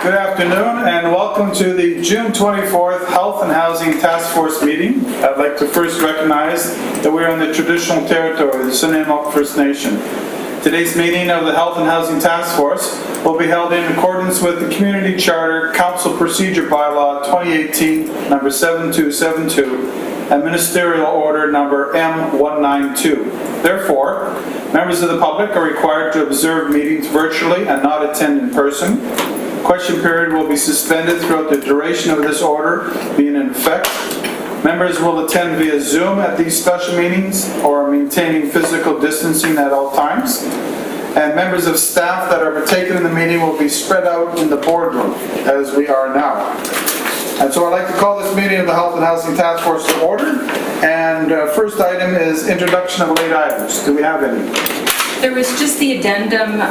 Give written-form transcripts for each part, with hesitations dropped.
Good afternoon and welcome to the June 24th Health and Housing Task Force meeting. I'd like to first recognize that we're on the traditional territory of the Sununimok First Nation. Today's meeting of the Health and Housing Task Force will be held in accordance with the Community Charter Council Procedure Bylaw 2018 number 7272 and Ministerial Order number M192. Therefore, members of the public are required to observe meetings virtually and not attend in person. Question period will be suspended throughout the duration of this order being in effect. Members will attend via Zoom at these special meetings or maintaining physical distancing at all times. And members of staff that are partaking in the meeting will be spread out in the boardroom as we are now. And so I'd like to call this meeting of the Health and Housing Task Force to order. And first item is introduction of late items. Do we have any? There was just the addendum,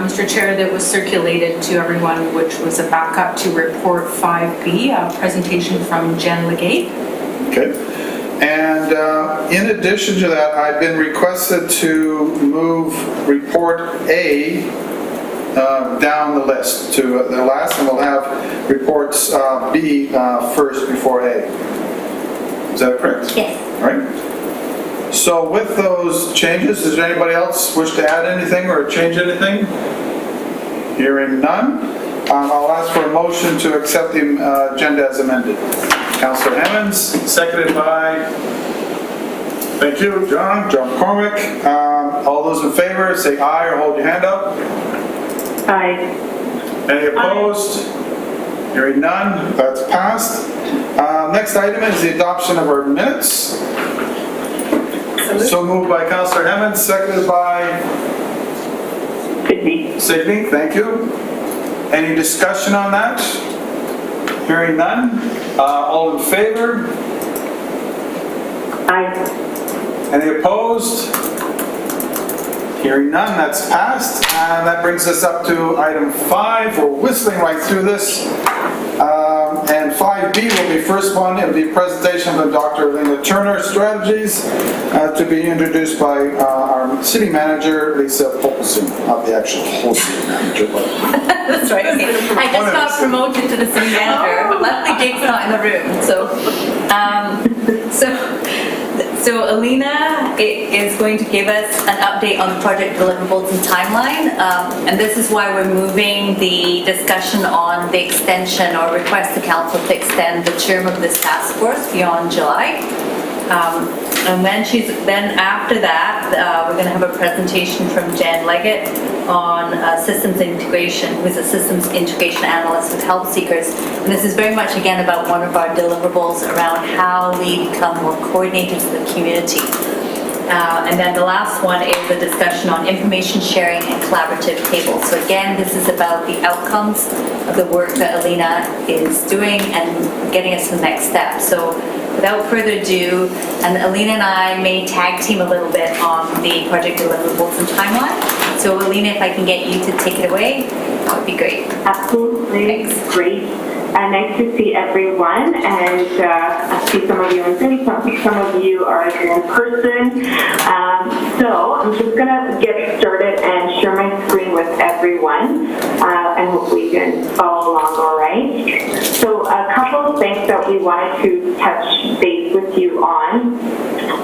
Mr. Chair, that was circulated to everyone, which was a backup to Report 5B, a presentation from Jen Legate. Okay. And in addition to that, I've been requested to move Report A down the list to the last, and we'll have Reports B first before A. Is that correct? Yes. All right. So with those changes, does anybody else wish to add anything or change anything? Hearing none, I'll ask for a motion to accept the agenda as amended. Councillor Hammonds, seconded by, thank you, John Cormick. All those in favor, say aye or hold your hand up. Aye. Any opposed? Hearing none, that's passed. Next item is the adoption of our minutes. So moved by Councillor Hammonds, seconded by Sidney, thank you. Any discussion on that? Hearing none. All in favor? Aye. Any opposed? Hearing none, that's passed. And that brings us up to item 5. We're whistling right through this. And 5B will be first one. It will be a presentation of Dr. Linda Turner, Strategies, to be introduced by our city manager, Lisa Polson, not the actual whole city manager. But that's right. Okay. I just got promoted to the city manager, but luckily Jake's not in the room. So Alina is going to give us an update on the project deliverables and timeline, and this is why we're moving the discussion on the extension or request to council to extend the term of this task force beyond July. And then after that, we're going to have a presentation from Jen Leggett on systems integration, who's a systems integration analyst with Help Seekers. And this is very much, again, about one of our deliverables around how we become more coordinated with the community. And then the last one is a discussion on information sharing and collaborative tables. So again, this is about the outcomes of the work that Alina is doing and getting us to the next step. So without further ado, and Alina and I may tag team a little bit on the project deliverables and timeline. So Alina, if I can get you to take it away, that would be great. Absolutely. Thanks. Great. Nice to see everyone, and I see some of you in Zoom, some of you are here in person. So I'm just going to get started and share my screen with everyone, and hopefully you can follow along all right. So a couple of things that we wanted to touch base with you on.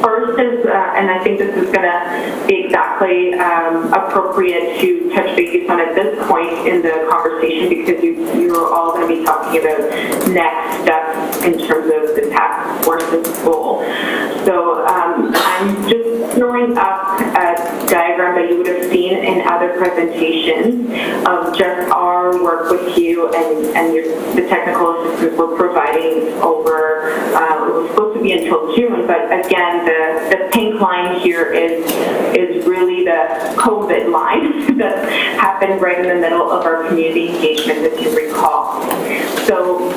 First is, and I think this is going to be exactly appropriate to touch base on at this point in the conversation, because you're all going to be talking about next steps in terms of the task force's goal. So I'm just throwing up a diagram that you would have seen in other presentations of just our work with you and the technical assistance we're providing over, it was supposed to be until June, but again, the pink line here is really the COVID line that happened right in the middle of our community engagement, if you recall. So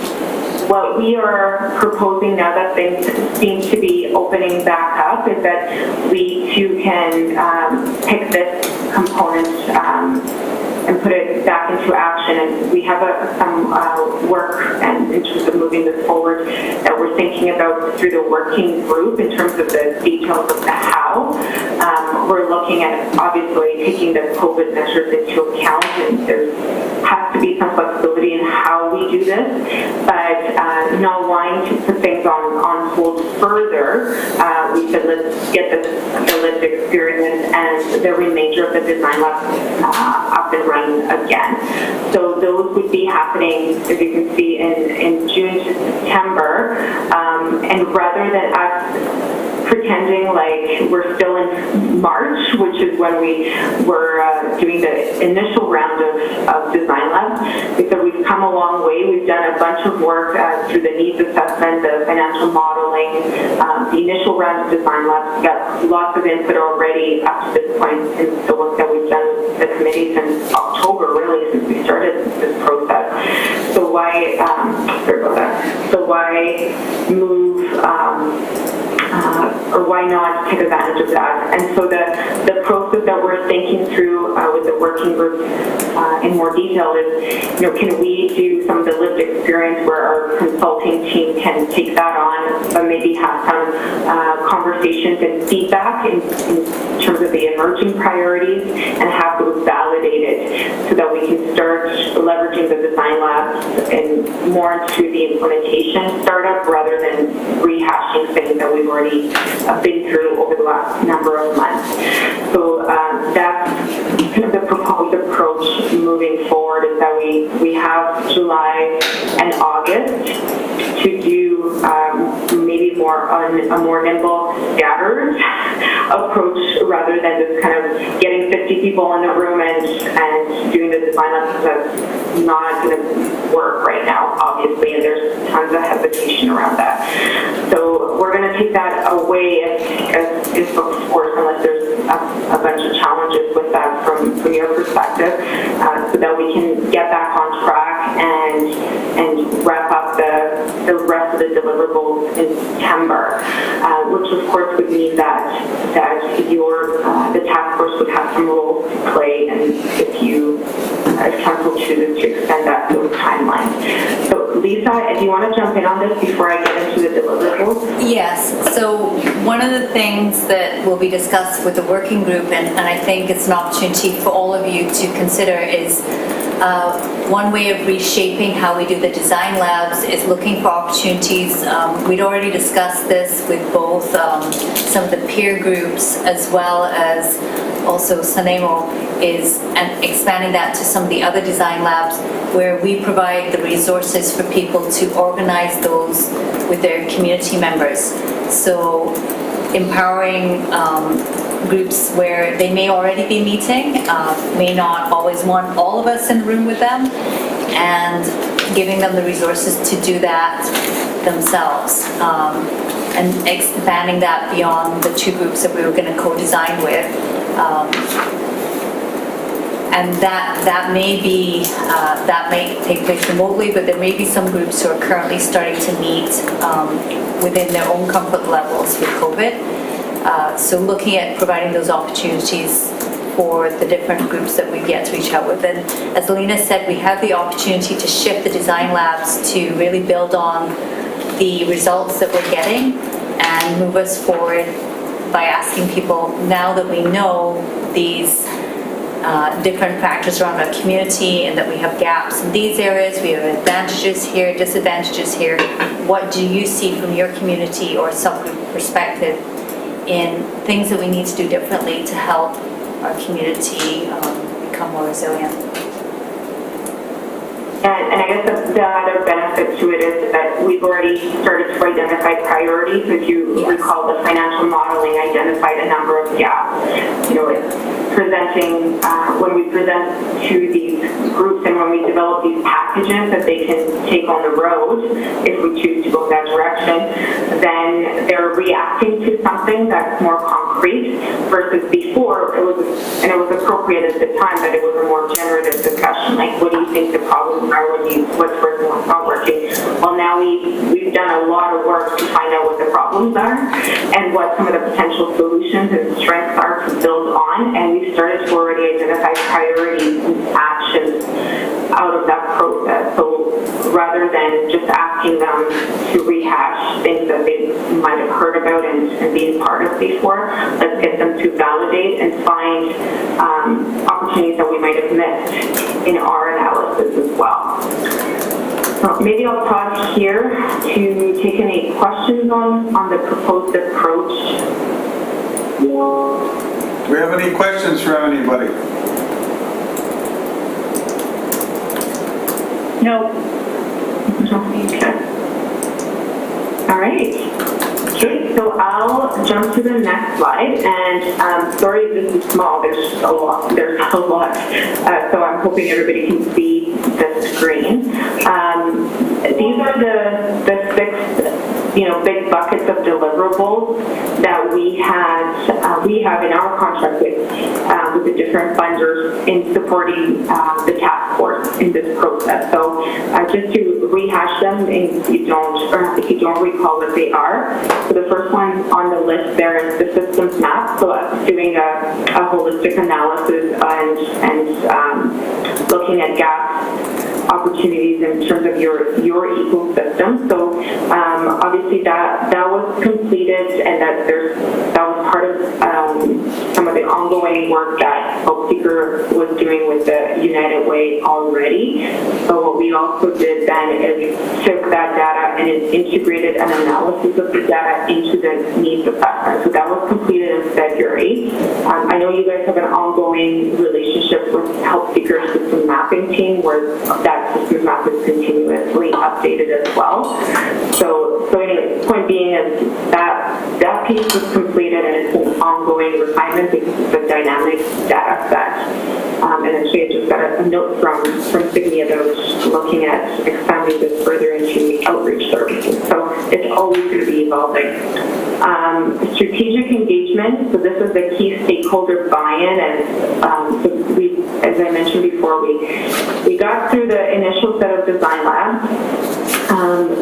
what we are proposing now that things seem to be opening back up is that we too can pick this component and put it back into action. And we have some work and in terms of moving this forward that we're thinking about through the working group in terms of the details of the how. We're looking at obviously taking the COVID measures into account, and there has to be some flexibility in how we do this, but not wanting to put things on hold further. We said let's get the lived experience and the remainder of the design lab up and running again. So those would be happening, as you can see, in June to September, and rather than us pretending like we're still in March, which is when we were doing the initial round of design labs, because we've come a long way. We've done a bunch of work through the needs assessment, the financial modeling, the initial round of design labs. We got lots of input already up to this point in the work that we've done with the committee since October, really, since we started this process. So why, sorry about that. So why move, or why not take advantage of that? And so the process that we're thinking through with the working group in more detail is, can we do some of the lived experience where our consulting team can take that on, but maybe have some conversations and feedback in terms of the emerging priorities and have those validated so that we can start leveraging the design labs and more into the implementation startup rather than rehashing things that we've already been through over the last number of months. So that's kind of the proposed approach moving forward, is that we have July and August to do maybe more on a more nimble, scattered approach rather than just kind of getting 50 people in the room and doing the design lab. That's not going to work right now, obviously, and there's tons of hesitation around that. So we're going to take that away as of course, unless there's a bunch of challenges with that from your perspective, so that we can get back on track and wrap up the rest of the deliverables in September, which of course would mean that the task force would have some role to play, and if council chooses to extend those timelines. So Lisa, do you want to jump in on this before I get into the deliverables? Yes. So one of the things that will be discussed with the working group, and I think it's an opportunity for all of you to consider, is one way of reshaping how we do the design labs is looking for opportunities. We'd already discussed this with both some of the peer groups as well as also Sanemo, and expanding that to some of the other design labs where we provide the resources for people to organize those with their community members. So empowering groups where they may already be meeting, may not always want all of us in the room with them, and giving them the resources to do that themselves, and expanding that beyond the two groups that we were going to co-design with. And that may take place remotely, but there may be some groups who are currently starting to meet within their own comfort levels with COVID. So looking at providing those opportunities for the different groups that we've yet to reach out with. And as Alina said, we have the opportunity to shift the design labs to really build on the results that we're getting and move us forward by asking people, now that we know these different factors around our community and that we have gaps in these areas, we have advantages here, disadvantages here, what do you see from your community or subgroup perspective in things that we need to do differently to help our community become more resilient? And I guess the other benefit to it is that we've already started to identify priorities. If you recall, the financial modeling identified a number of gaps. Presenting, when we present to these groups and when we develop these packages that they can take on the road, if we choose to go that direction, then they're reacting to something that's more concrete versus before it was appropriate at the time that it was a more generative discussion, like what do you think the problems are, what's working, what's not working. Well, now we've done a lot of work to find out what the problems are and what some of the potential solutions and strengths are to build on, and we've started to already identify priorities some actions out of that process. So rather than just asking them to rehash things that they might have heard about and being part of before, let's get them to validate and find opportunities that we might have missed in our analysis as well. So maybe I'll pause here to take any questions on the proposed approach. Do we have any questions from anybody? No. Okay. All right. Okay, so I'll jump to the next slide, and sorry if this is small, there's a lot, so I'm hoping everybody can see the screen. These are the 6 big buckets of deliverables that we have in our contract with the different funders in supporting the task force in this process. So just to rehash them, if you don't recall what they are. So the first one on the list there is the systems map. So doing a holistic analysis and looking at gaps, opportunities in terms of your ecosystem. So obviously that was completed, and that was part of some of the ongoing work that Hope Seeker was doing with the United Way already. So what we also did then is took that data and integrated an analysis of the data into the needs assessment. So that was completed in February. I know you guys have an ongoing relationship with Help Seeker System Mapping Team, where that system map is continuously updated as well. So anyway, the point being is that piece was completed, and it's an ongoing refinement because it's a dynamic data set. And actually I just got a note from Sydney about looking at expanding this further into outreach services. So it's always going to be evolving. Strategic engagement, so this is the key stakeholder buy-in, and so we, as I mentioned before, we got through the initial set of design labs.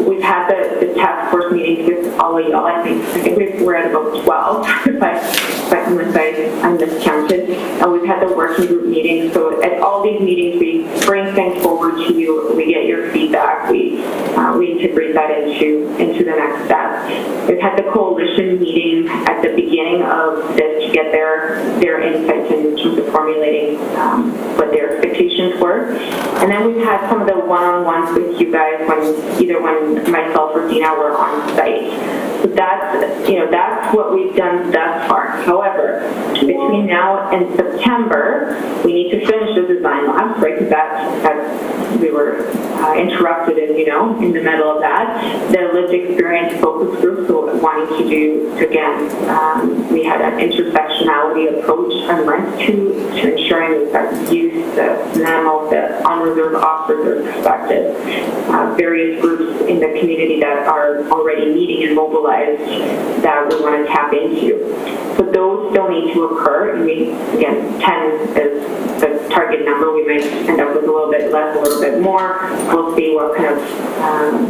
We've had the task force meetings with all of y'all. I think we're at about 12, unless I miscounted. We've had the working group meetings. So at all these meetings, we bring things forward to you. We get your feedback. We integrate that into the next step. We've had the coalition meeting at the beginning of this to get their insights in terms of formulating what their expectations were. And then we've had some of the one-on-ones with you guys when myself or Dina were on site. So that's what we've done thus far. However, between now and September, we need to finish the design labs, right? Because we were interrupted in the middle of that. The lived experience focus group, so wanting to do, again, we had an intersectionality approach and lens to ensuring that use the NAMO, the on-reserve, off-reserve perspective. Various groups in the community that are already meeting and mobilized that we want to tap into. So those still need to occur. Again, 10 is the target number. We might end up with a little bit less, a little bit more. We'll see what kind of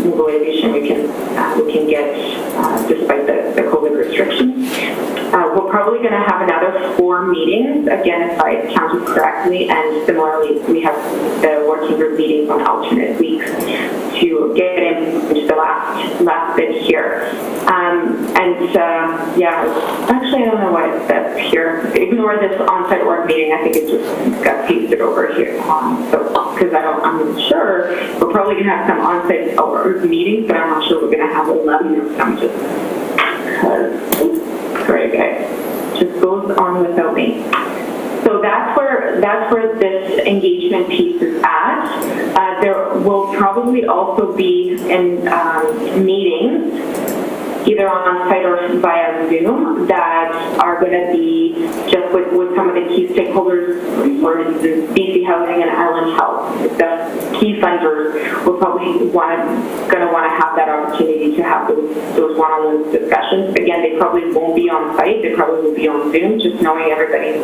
mobilization we can get despite the COVID restrictions. We're probably going to have another 4 meetings, again, if I counted correctly, and similarly, we have the working group meetings on alternate weeks to get into the last bit here. Actually, I don't know why it says here. Ignore this on-site org meeting. I think it just got pasted over here. Because I'm sure we're probably going to have some on-site org meetings, but I'm not sure we're going to have 11 of them. Sorry, guys. Just goes on without me. So that's where this engagement piece is at. There will probably also be in meetings, either on site or via Zoom, that are going to be just with some of the key stakeholders, for instance, BC Housing and Island Health. The key funders will probably going to want to have that opportunity to have those one-on-one discussions. Again, they probably won't be on site. They probably will be on Zoom, just knowing everybody's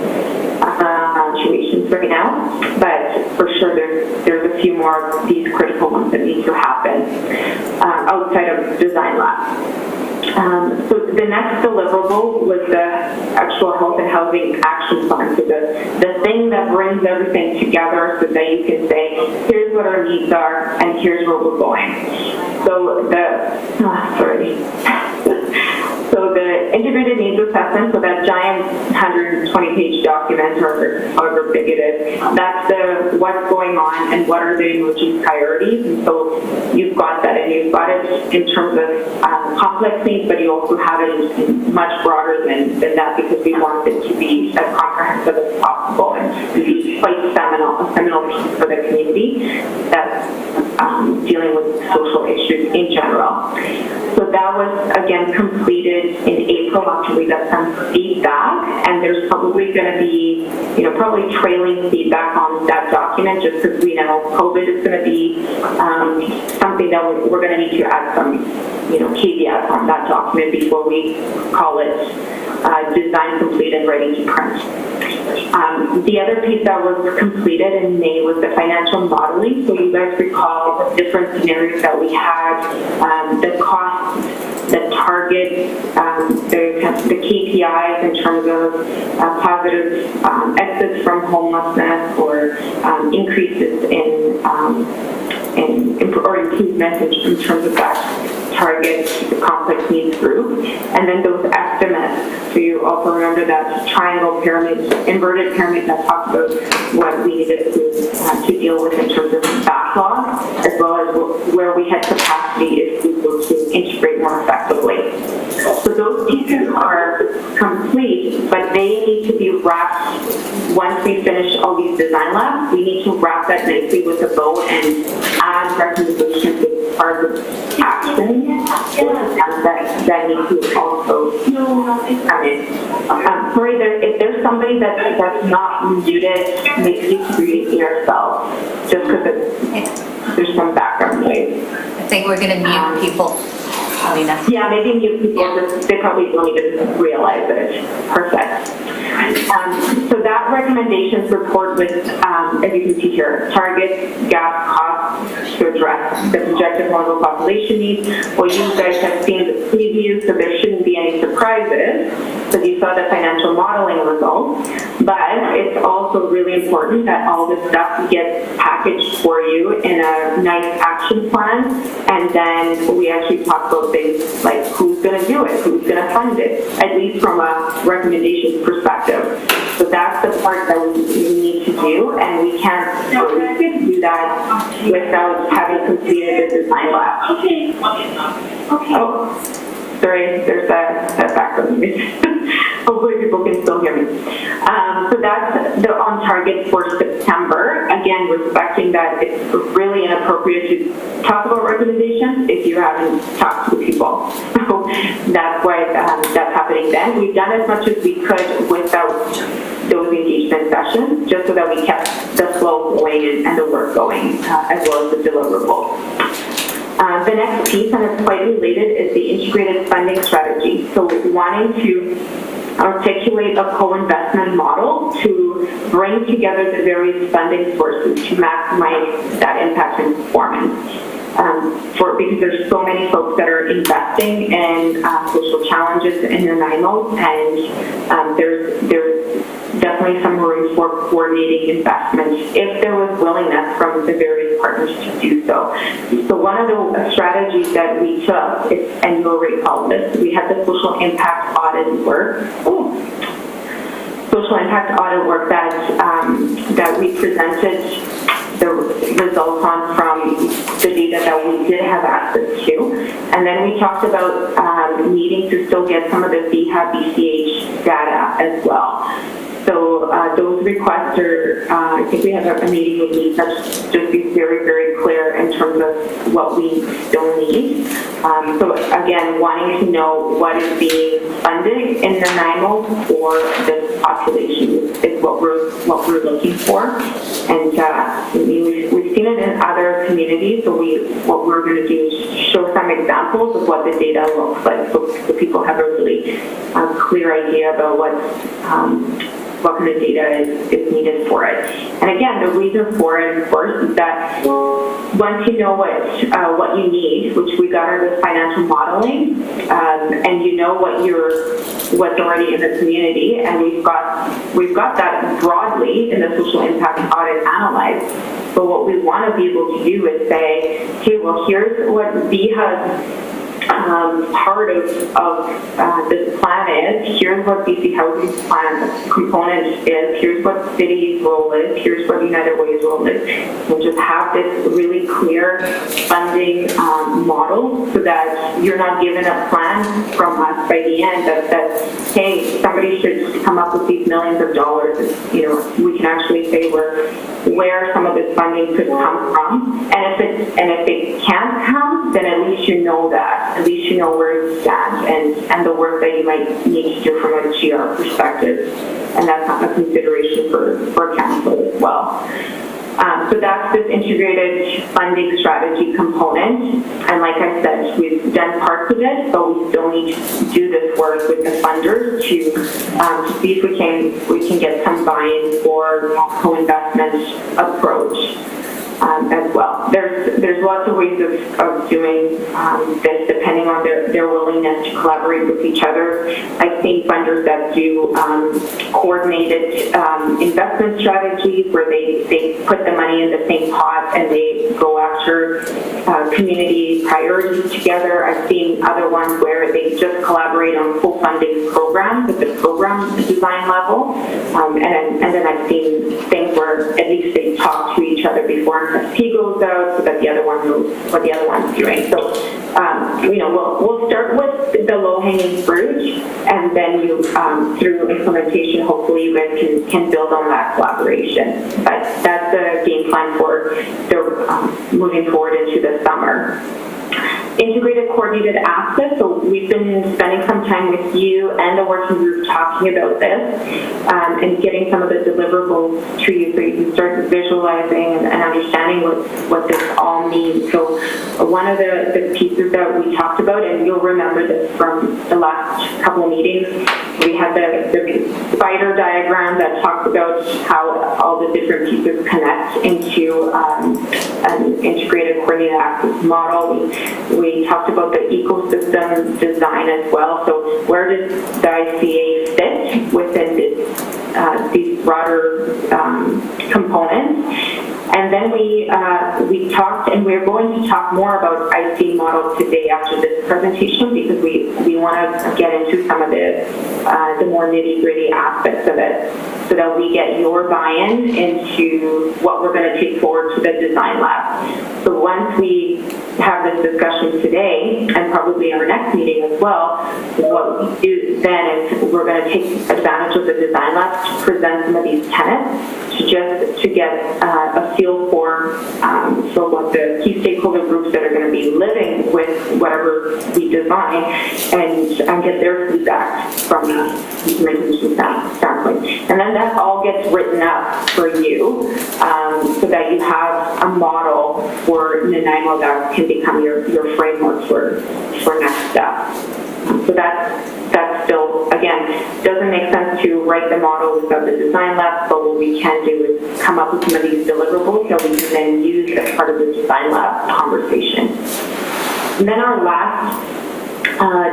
situations right now. But for sure, there's a few more of these critical ones that need to happen outside of design labs. So the next deliverable was the actual health and housing action plan. So the thing that brings everything together so that you can say, here's what our needs are and here's where we're going. So So the integrated needs assessment, so that giant 120-page document, or however big it is, that's the what's going on and what are the emerging priorities. And so you've got that, and you've got it in terms of complex needs, but you also have it in much broader than that, because we want it to be as comprehensive as possible and to be quite a seminal piece for the community that's dealing with social issues in general. So that was, again, completed in April after we got some feedback, and there's probably going to be, probably trailing feedback on that document, just because we know COVID is going to be something that we're going to need to add some, caveats on that document before we call it design complete and ready to print. The other piece that was completed in May was the financial modeling. So you guys recall the different scenarios that we had, the cost, the target, the KPIs in terms of positive exits from homelessness, or increases in or improvements in terms of that target complex needs group, and then those estimates. So you also remember that triangle pyramid, inverted pyramid that talked about what we needed to deal with in terms of backlog, as well as where we had capacity if we were to integrate more effectively. So those pieces are complete, but they need to be wrapped. Once we finish all these design labs, we need to wrap that nicely with a bow and add recommendations as part of action that need to also come in. Sorry, if there's somebody that's not muted, maybe you can read it yourself, just because there's some background noise. I think we're going to mute people, Alina. Yeah, maybe mute people, they probably don't even realize it. Perfect. So that recommendations report with, as you can see here, targets, gaps, costs to address the projected vulnerable population needs. Well, you guys have seen the preview, so there shouldn't be any surprises, because you saw the financial modeling results. But it's also really important that all this stuff gets packaged for you in a nice action plan, and then we actually talk about things like who's going to do it, who's going to fund it, at least from a recommendations perspective. So that's the part that we need to do, and we can't do that without having completed the design lab. Okay. Oh, sorry, there's that background noise. Hopefully people can still hear me. So that's the on target for September. Again, respecting that it's really inappropriate to talk about recommendations if you haven't talked to the people. So that's why that's happening then. We've done as much as we could without those engagement sessions, just so that we kept the flow going and the work going, as well as the deliverable. The next piece, and it's quite related, is the integrated funding strategy. So wanting to articulate a co-investment model to bring together the various funding sources to maximize that impact and performance. Because there's so many folks that are investing in social challenges in Nanaimo, and there's definitely some room for coordinating investments if there was willingness from the various partners to do so. So one of the strategies that we took, and you'll recall this, we had the social impact audit work. Social impact audit work that we presented the results on from the data that we did have access to. And then we talked about needing to still get some of the VHAB BCH data as well. So those requests are, I think we have a meeting with Lisa to just be very, very clear in terms of what we still need. So again, wanting to know what is being funded in Nanaimo for this population is what we're looking for. And we've seen it in other communities, so what we're going to do is show some examples of what the data looks like, so people have a really clear idea about what kind of data is needed for it. And again, the reason for it, of course, is that once you know what you need, which we got out of financial modeling, and you know what's already in the community, and we've got that broadly in the social impact audit analyzed. But what we want to be able to do is say, okay, well, here's what VHA's part of this plan is, here's what BC Housing's plan component is, here's what City's role is, here's what United Way's role is. We'll just have this really clear funding model so that you're not given a plan from us by the end that hey, somebody should come up with these millions of dollars. We can actually say where some of this funding could come from, and if it can't come, then at least you know that. At least you know where you stand and the work that you might need to do from a GR perspective, and that's not a consideration for council as well. So that's this integrated funding strategy component, and like I said, we've done parts of it, but we still need to do this work with the funders to see if we can get some buy-in for co-investment approach. As well. There's lots of ways of doing this depending on their willingness to collaborate with each other. I've seen funders that do coordinated investment strategies where they put the money in the same pot and they go after community priorities together. I've seen other ones where they just collaborate on full funding programs at the program design level. And then I've seen things where at least they talk to each other before RFP goes out so that the other one knows what the other one's doing. So, we'll start with the low-hanging fruit, and then through implementation, hopefully you guys can build on that collaboration. But that's the game plan for moving forward into the summer. Integrated coordinated access. So we've been spending some time with you and the working group talking about this and getting some of the deliverables to you so you can start visualizing and understanding what this all means. So one of the pieces that we talked about, and you'll remember this from the last couple of meetings, we had the spider diagram that talks about how all the different pieces connect into an integrated coordinated access model. We talked about the ecosystem design as well. So where does the ICA fit within these broader components? And then we talked, and we're going to talk more about IC model today after this presentation because we want to get into some of the more nitty-gritty aspects of it so that we get your buy-in into what we're going to take forward to the design lab. So once we have this discussion today, and probably our next meeting as well, what we do then is we're going to take advantage of the design lab to present some of these tenets to get a feel for what the key stakeholder groups that are going to be living with whatever we design and get their feedback from the implementation standpoint. And then that all gets written up for you so that you have a model for Nanaimo that can become your framework for next steps. So that's still, again, doesn't make sense to write the model without the design lab, but what we can do is come up with some of these deliverables that we can then use as part of the design lab conversation. And then our last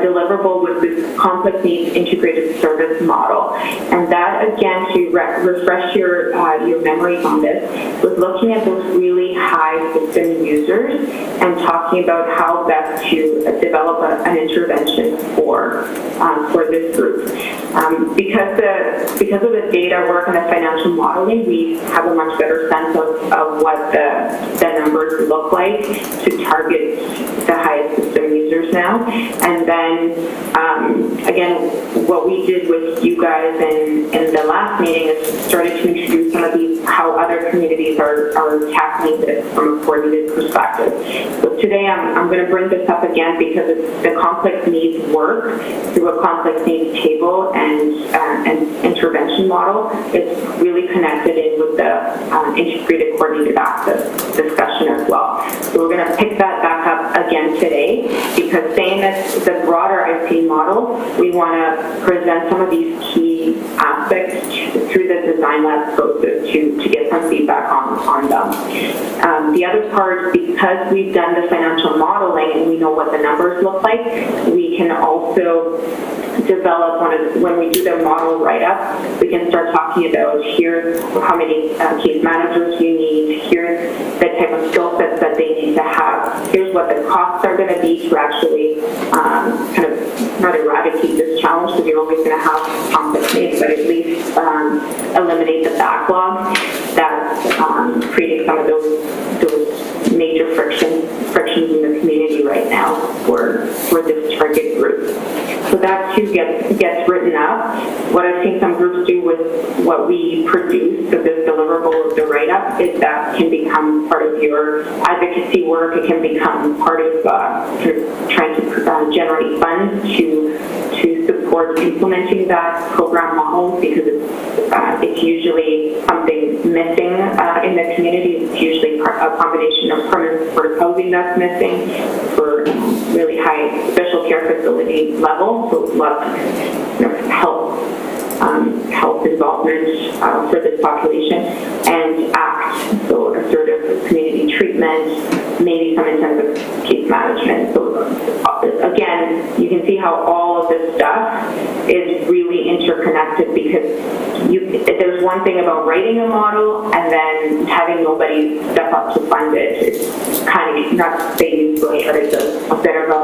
deliverable was this complex needs integrated service model. And that, again, to refresh your memories on this, was looking at those really high system users and talking about how best to develop an intervention for this group. Because of the data work and the financial modeling, we have a much better sense of what the numbers look like to target the highest system users now. And then, again, what we did with you guys in the last meeting is started to introduce some of these, how other communities are tackling this from a coordinated perspective. So today I'm going to bring this up again because it's the complex needs work through a complex needs table and intervention model. It's really connected in with the integrated coordinated access discussion as well. So we're going to pick that back up again today because the same as the broader IC model, we want to present some of these key aspects through the design lab process to get some feedback on them. The other part, because we've done the financial modeling and we know what the numbers look like, we can also develop when we do the model write-up, we can start talking about here's how many case managers you need, here's the type of skill sets that they need to have, here's what the costs are going to be to actually kind of not eradicate this challenge, because you're always going to have complex needs, but at least eliminate the backlog that's creating some of those major frictions in the community right now for this target group. So that too gets written up. What I've seen some groups do with what we produce, so this deliverable of the write-up, is that can become part of your advocacy work. It can become part of sort of trying to generate funds to support implementing that program model, because it's usually something missing in the community. It's usually a combination of permanent supportive housing that's missing for really high special care facility level, so a lot of health involvement for this population, and ACT, so assertive community treatment, maybe some intensive case management. So again, you can see how all of this stuff is really interconnected, because there's one thing about writing a model and then having nobody step up to fund it. It's kind of, not to say useless, but it's a bit of a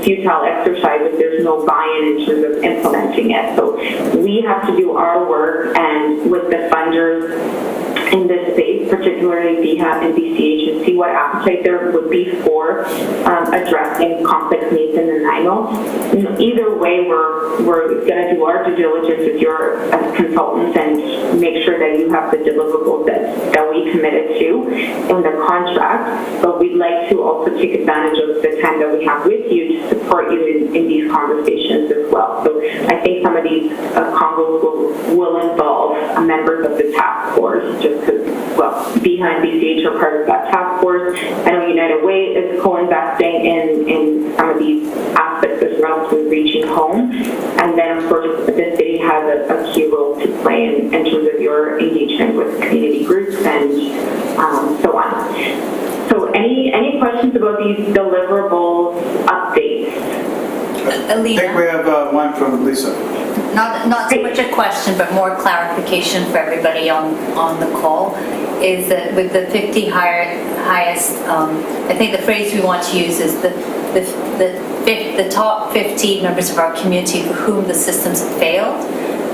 futile exercise if there's no buy-in in terms of implementing it. So we have to do our work, and with the funders in this space, particularly BHAP and BCH, and see what appetite there would be for addressing complex needs in the NIMO. Either way, we're going to do our due diligence with your consultants and make sure that you have the deliverables that we committed to in the contract, but we'd like to also take advantage of the time that we have with you to support you in these conversations as well. So I think some of these combos will involve members of the task force, just because, well, behind BCH are part of that task force. I know United Way is co-investing in some of these aspects as well, to reaching home. And then, of course, the city has a key role to play in terms of your engagement with community groups and so on. So any questions about these deliverables updates? Alina, I think we have one from Lisa. not so much a question, but more clarification for everybody on the call, is that with the 50 highest, I think the phrase we want to use is the top 50 members of our community for whom the systems have failed,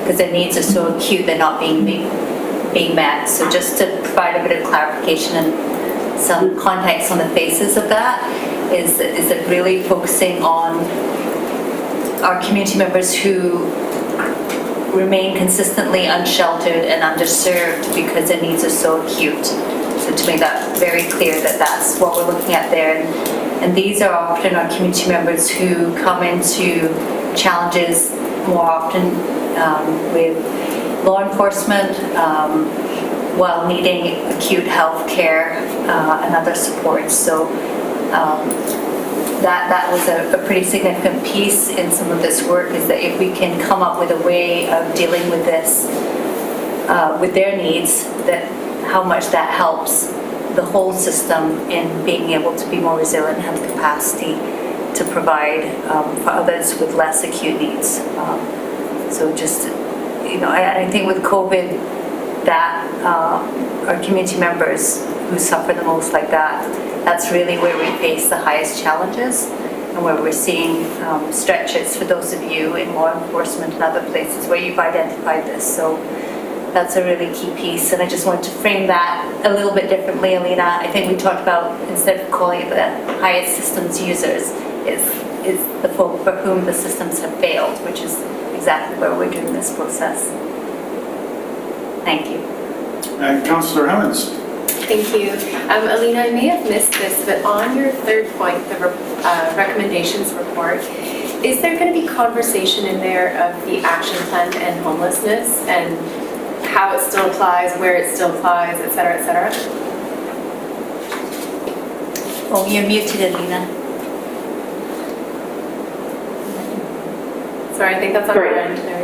because their needs are so acute they're not being met. So just to provide a bit of clarification and some context on the basis of that, is it really focusing on our community members who remain consistently unsheltered and underserved because their needs are so acute. So to make that very clear, that's what we're looking at there. And these are often our community members who come into challenges more often with law enforcement while needing acute health care and other supports. So that was a pretty significant piece in some of this work, is that if we can come up with a way of dealing with this, with their needs, that how much that helps the whole system in being able to be more resilient and have the capacity to provide for others with less acute needs. So just, I think with COVID, that our community members who suffer the most like that's really where we face the highest challenges, and where we're seeing stretches for those of you in law enforcement and other places where you've identified this. So that's a really key piece, and I just wanted to frame that a little bit differently, Alina. I think we talked about, instead of calling it the highest systems users, is the folk for whom the systems have failed, which is exactly where we're doing this process. Thank you. And Councillor Hemmons. Thank you. Alina, I may have missed this, but on your third point, the recommendations report, is there going to be conversation in there of the action plan to end homelessness and how it still applies, where it still applies, et cetera, et cetera? Oh, you're muted, Alina. Sorry, I think that's on our end there.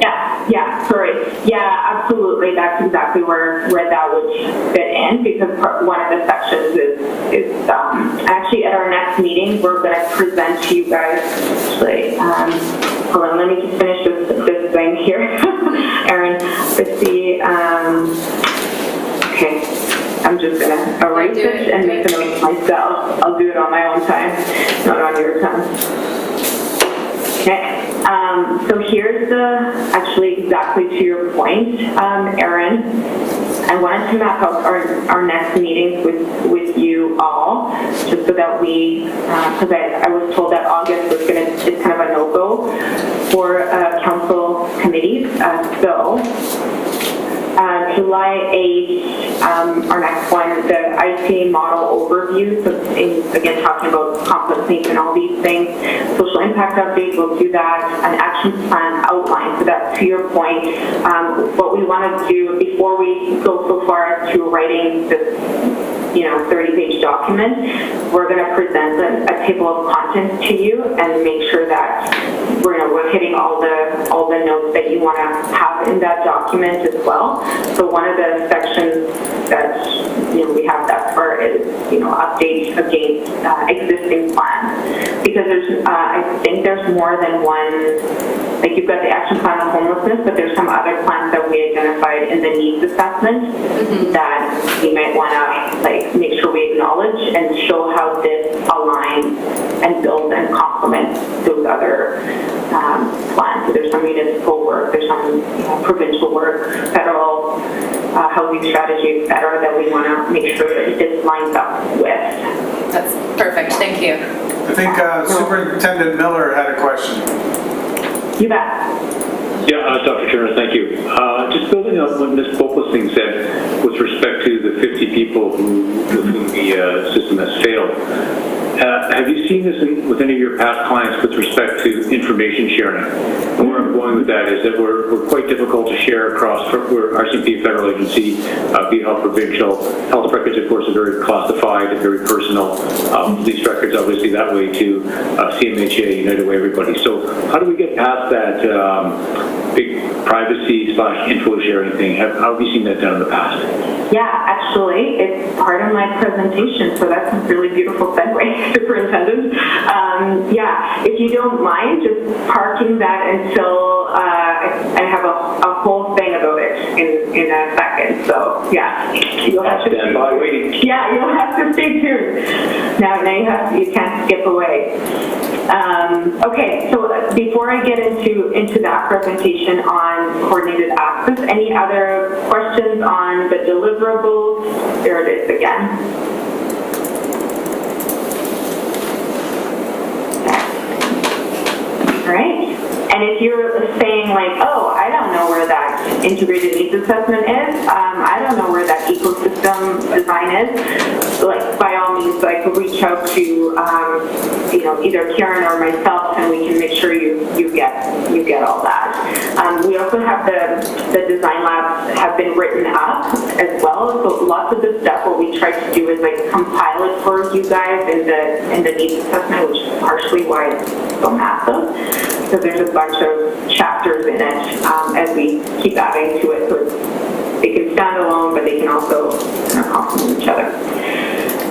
Yeah, sorry. Yeah, absolutely. That's exactly where that would fit in, because one of the sections is actually at our next meeting, we're going to present to you guys, actually, hold on, let me just finish this thing here. Erin, let's see, okay, I'm just going to erase this and make a note myself. I'll do it on my own time, not on your time. Okay, so here's actually exactly to your point, Erin. I wanted to map out our next meetings with you all, just so that we, because I was told that August is kind of a no-go for council committees. July 8th, our next one, the Ica Model Overview. So again, talking about complex needs and all these things. Social impact update, we'll do that. An action plan outline. So that, to your point, what we want to do before we go so far as to writing this 30-page document, we're going to present a table of contents to you and make sure that we're hitting all the notes that you want to have in that document as well. So one of the sections that we have that for is update against existing plans, because I think there's more than one. Like, you've got the action plan on homelessness, but there's some other plans that we identified in the needs assessment that we might want to make sure we acknowledge and show how this aligns and builds and complements those other plans. So there's some municipal work, there's some provincial work, federal housing strategy, et cetera, that we want to make sure that this lines up with. That's perfect. Thank you. I think Superintendent Miller had a question. You bet. Yeah, Dr. Turner, thank you. Just building on what Ms. Poplesing said with respect to the 50 people with whom the system has failed. Have you seen this with any of your past clients with respect to information sharing? And where I'm going with that is that we're quite difficult to share across. We're RCMP, a federal agency, BHealth provincial. Health records, of course, are very classified and very personal. Police records, obviously, that way too. CMHA, United Way, everybody. So how do we get past that big privacy/info sharing thing? How have you seen that done in the past? Yeah, actually, it's part of my presentation, so that's a really beautiful segue, Superintendent. Yeah, if you don't mind, just parking that until I have a whole thing about it in a second. So yeah, you'll have to stand by waiting. Yeah, you'll have to stay tuned. Now you can't skip away. Okay, so before I get into that presentation on coordinated access, any other questions on the deliverables? There it is again. All right. And if you're saying like, oh, I don't know where that integrated needs assessment is, I don't know where that ecosystem design is, like by all means, like reach out to either Karen or myself, and we can make sure you get all that. We also have the design labs have been written up as well. So lots of the stuff what we try to do is like compile it for you guys in the needs assessment, which is partially why it's so massive. So there's a bunch of chapters in it as we keep adding to it. So they can stand alone, but they can also complement each other.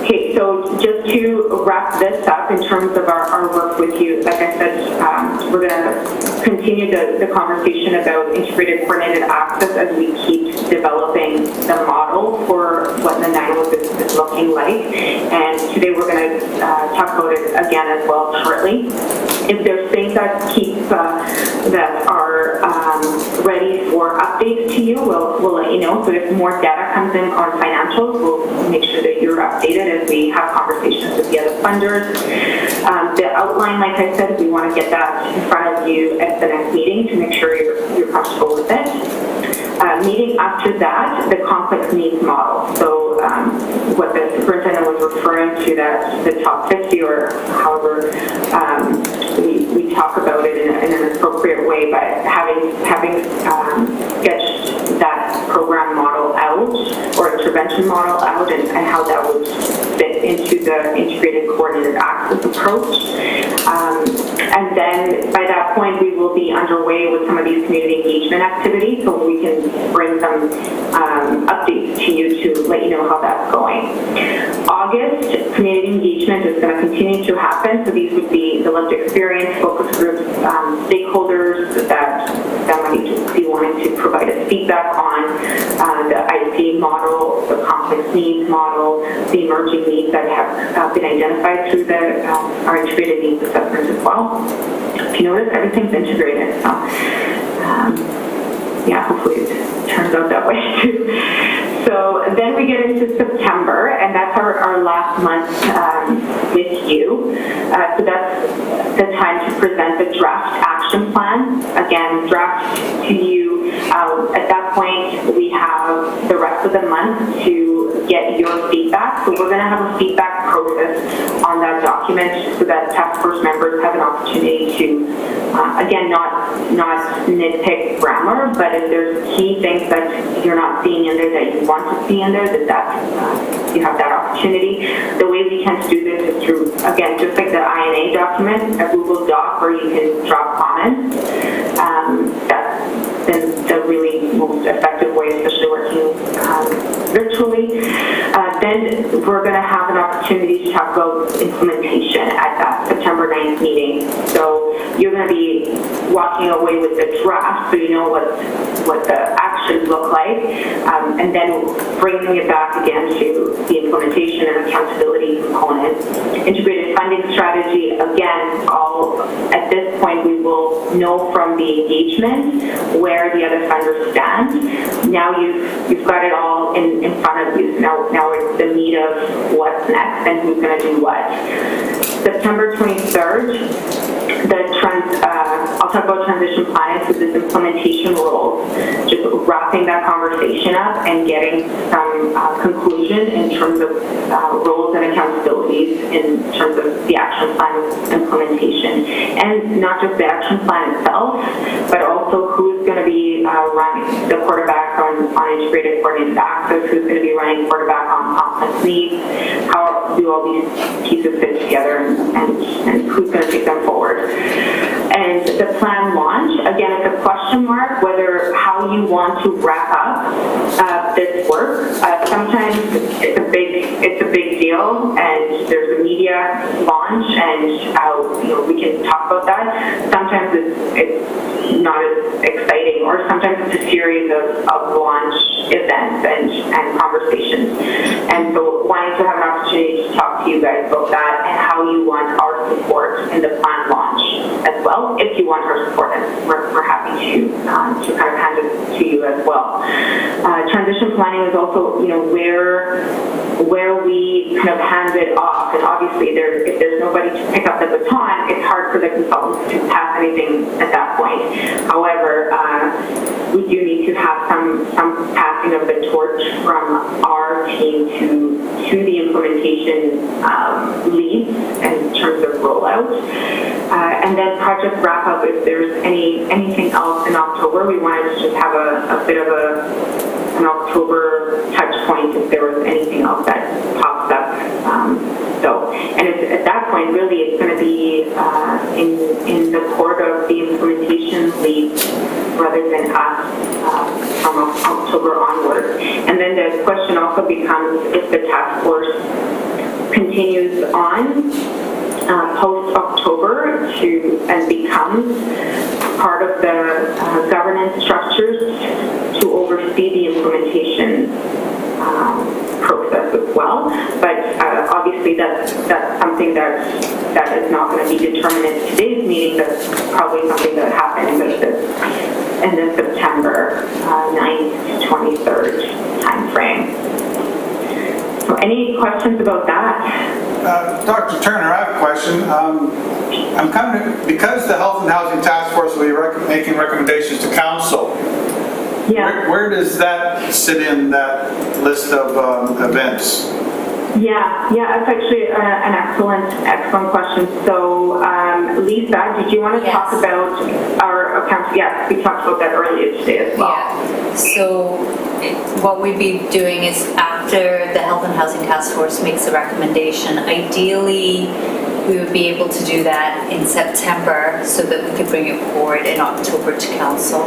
Okay, so just to wrap this up in terms of our work with you, like I said, we're going to continue the conversation about integrated coordinated access as we keep developing the model for what the NIMOS is looking like. And today we're going to talk about it again as well shortly. If there's things that that are ready for updates to you, we'll let you know. So if more data comes in on financials, we'll make sure that you're updated as we have conversations with the other funders. The outline, like I said, we want to get that in front of you at the next meeting to make sure you're comfortable with it. Meeting after that, the complex needs model. So what the superintendent was referring to, that the top 50 or however we talk about it in an appropriate way, but having sketched that program model out or intervention model out and how that would fit into the integrated coordinated access approach. And then by that point, we will be underway with some of these community engagement activities, so we can bring some updates to you to let you know how that's going. August, community engagement is going to continue to happen, so these would be the lived experience, focus groups, stakeholders that might be wanting to provide us feedback on the Ica model, the complex needs model, the emerging needs that have been identified through our integrated needs assessment as well. If you notice, everything's integrated, so yeah, hopefully it turns out that way too. So then we get into September, and that's our last month with you. So that's the time to present the draft action plan. Again, draft to you. At that point, we have the rest of the month to get your feedback. So we're going to have a feedback process on that document so that task force members have an opportunity to, again, not nitpick grammar, but if there's key things that you're not seeing in there that you want to see in there, that you have that opportunity. The way we tend to do this is through, again, just like the INA document, a Google Doc where you can drop comments. That's been the really most effective way, especially working virtually. Then we're going to have an opportunity to talk about implementation at that September 9th meeting. So you're going to be walking away with the draft, so you know what the actions look like, and then bringing it back again to the implementation and accountability component. Integrated funding strategy, again, at this point we will know from the engagement where the other funders stand. Now you've got it all in front of you. Now it's the meat of what's next and who's going to do what. September 23rd, I'll talk about transition planning, so this implementation roles, just wrapping that conversation up and getting some conclusion in terms of roles and accountabilities in terms of the action plan implementation. And not just the action plan itself, but also who's going to be running the quarterback on integrated coordinated access, who's going to be running quarterback on complex needs, how do all these pieces fit together, and who's going to take them forward. And the plan launch, again, it's a question mark whether how you want to wrap up this work. Sometimes it's a big deal, and there's a media launch, and we can talk about that. Sometimes it's not as exciting, or sometimes it's a series of launch events and conversations. And so wanting to have an opportunity to talk to you guys about that and how you want our support in the plan launch as well. If you want our support, we're happy to kind of hand it to you as well. Transition planning is also, where we kind of hand it off, and obviously if there's nobody to pick up the baton, it's hard for the consultants to pass anything at that point. However, we do need to have some passing of the torch from our team to the implementation leads in terms of rollout. And then project wrap up, if there's anything else in October, we wanted to just have a bit of an October touch point if there was anything else that pops up. And at that point, really, it's going to be in the court of the implementation lead rather than us from October onward. And then the question also becomes if the task force continues on post-October and becomes part of the governance structures to oversee the implementation process as well. But obviously that's something that is not going to be determined in today's meeting. That's probably something that happens in the September 9th to 23rd time frame. So any questions about that? Dr. Turner, I have a question. Because the Health and Housing Task Force will be making recommendations to Council, Yeah. Where does that sit in that list of events? Yeah, that's actually an excellent question. So, Lisa, did you want to talk about our Yeah, we talked about that earlier today as well. Yeah, so what we'd be doing is after the Health and Housing Task Force makes a recommendation, ideally, we would be able to do that in September so that we could bring it forward in October to council.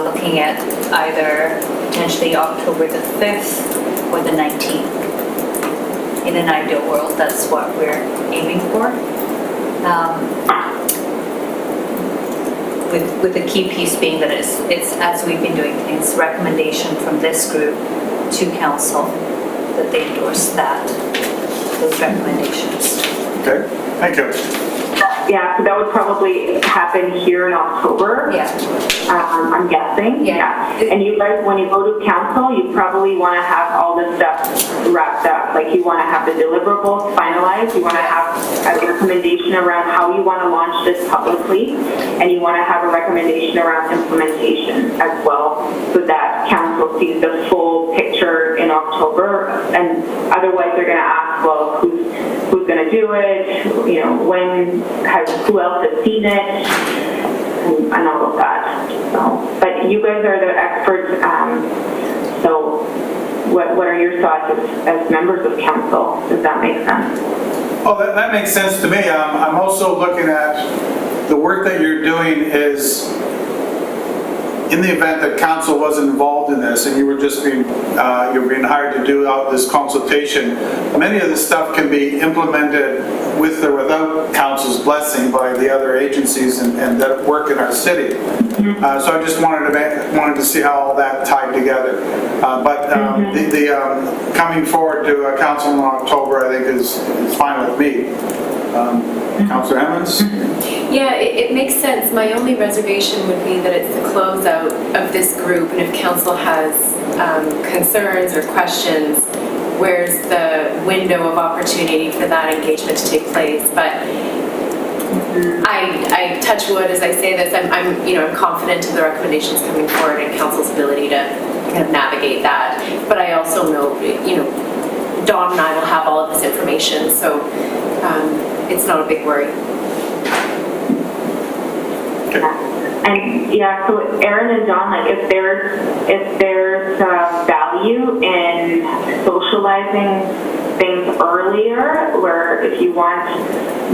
Looking at either potentially October the 5th or the 19th. In an ideal world, that's what we're aiming for. With the key piece being that it's as we've been doing things, recommendation from this group to council that they endorse those recommendations. Okay, thank you. Yeah, so that would probably happen here in October. Yeah. I'm guessing. Yeah. And you guys, when you go to council, you probably want to have all this stuff wrapped up. Like you want to have the deliverables finalized. You want to have a recommendation around how you want to launch this publicly. And you want to have a recommendation around implementation as well so that council sees the full picture in October. And otherwise they're going to ask, well, who's going to do it? You know, who else has seen it? And all of that. So, but you guys are the experts. So, what are your thoughts as members of council? Does that make sense? Oh, that makes sense to me. I'm also looking at the work that you're doing is in the event that council wasn't involved in this and you were just being hired to do out this consultation, many of this stuff can be implemented with or without council's blessing by the other agencies and that work in our city. So I just wanted to see how all that tied together. But the coming forward to council in October, I think is fine with me. Councillor Emmons? Yeah, it makes sense. My only reservation would be that it's the closeout of this group, and if council has concerns or questions, where's the window of opportunity for that engagement to take place? But I touch wood as I say this. I'm confident in the recommendations coming forward and council's ability to kind of navigate that. But I also know, Dawn and I will have all of this information, so it's not a big worry. And yeah, so Aaron and John, like if there's value in socializing things earlier, where if you want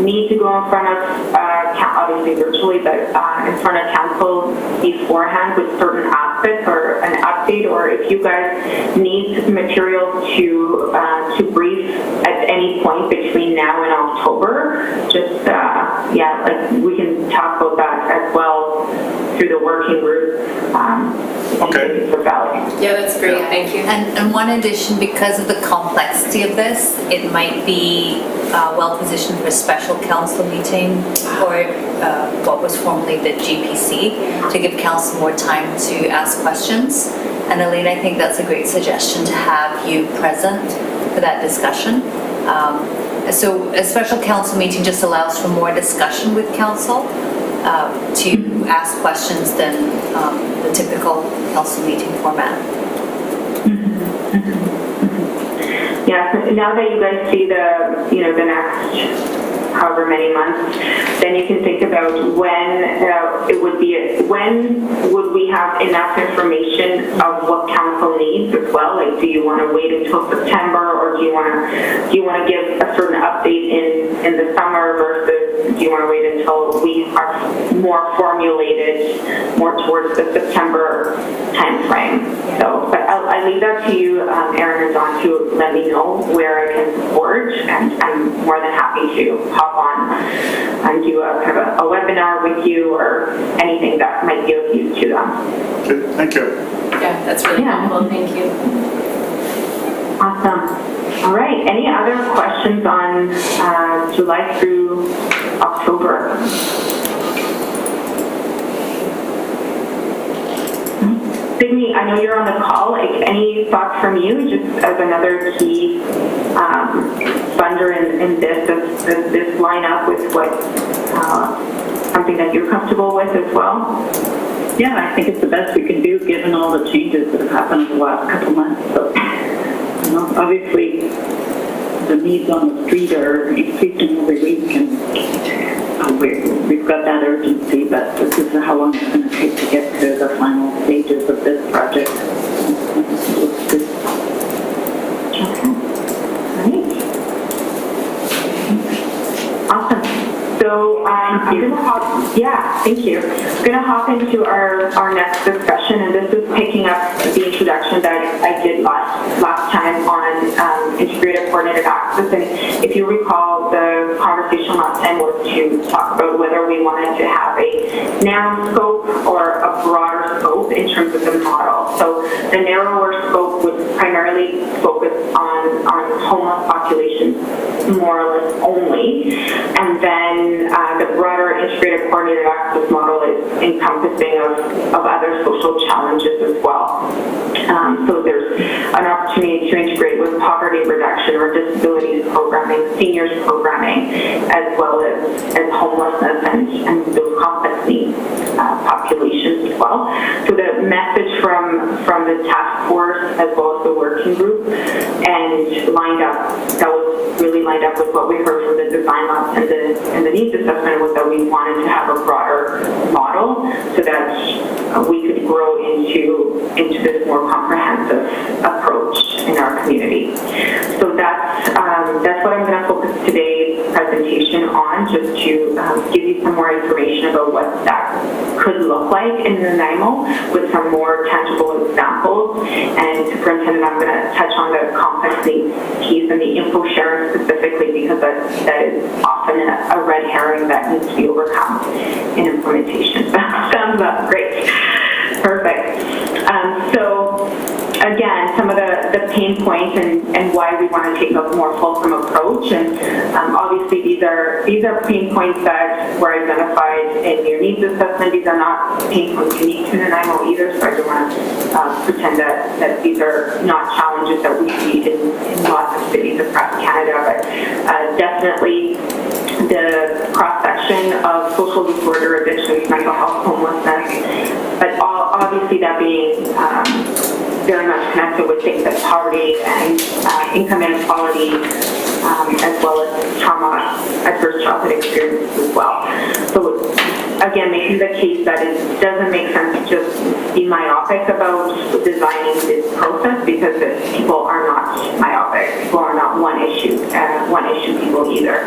me to go in front of, obviously virtually, but in front of council beforehand with certain aspects or an update, or if you guys need materials to brief at any point between now and October, just, like we can talk about that as well through the working group. Okay. For value. Yeah, that's great. Thank you. And one addition, because of the complexity of this, it might be well positioned for a special council meeting or what was formerly the GPC to give council more time to ask questions. And Elaine, I think that's a great suggestion to have you present for that discussion. So a special council meeting just allows for more discussion with council to ask questions than the typical council meeting format. Yeah, so now that you guys see the next however many months, then you can think about when would we have enough information of what council needs as well? Like, do you want to wait until September, or do you want to give a certain update in the summer versus do you want to wait until we are more formulated more towards the September time frame? So, but I leave that to you, Aaron and Dawn, to let me know where I can support, and I'm more than happy to hop on and do a kind of a webinar with you or anything that might be of use to them. Okay, thank you. Yeah, that's really helpful. Thank you. Awesome. All right. Any other questions on July through October? Sydney, I know you're on the call. Like, any thoughts from you, just as another key funder in this? Does this line up with what something that you're comfortable with as well? Yeah, I think it's the best we can do given all the changes that have happened in the last couple of months. So, obviously, the needs on the street are increasing every week, and we've got that urgency, but this is how long it's going to take to get to the final stages of this project. Awesome. So I'm going to hop, yeah, thank you. I'm going to hop into our next discussion, and this is picking up the introduction that I did last time on integrated coordinated access. And if you recall, the conversation last time was to talk about whether we wanted to have a narrow scope or a broader scope in terms of the model. So the narrower scope would primarily focus on homeless populations, more or less only, and then the broader integrated coordinated access model is encompassing of other social challenges as well. So there's an opportunity to integrate with poverty reduction or disabilities programming, seniors programming, as well as homelessness and those complex needs populations as well. So the message from the task force as well as the working group and that was really lined up with what we heard from the design labs and the needs assessment was that we wanted to have a broader model so that we could grow into this more comprehensive approach in our community. So that's what I'm going to focus today's presentation on, just to give you some more information about what that could look like in Nanaimo with some more tangible examples. And Superintendent, I'm going to touch on the complex needs piece and the info sharing specifically because that is often a red herring that needs to be overcome in implementation. Sounds great. Perfect. So again, some of the pain points and why we want to take a more fulsome approach. And obviously these are pain points that were identified in your needs assessment. These are not pain points unique to Nanaimo either, so I don't want to pretend that these are not challenges that we see in lots of cities across Canada, but definitely the cross-section of social disorder, addictions, mental health, homelessness, but obviously that being very much connected with things like poverty and income inequality, as well as trauma, adverse childhood experiences as well. So again, making the case that it doesn't make sense to just be myopic about designing this process because people are not myopic. People are not one issue people either.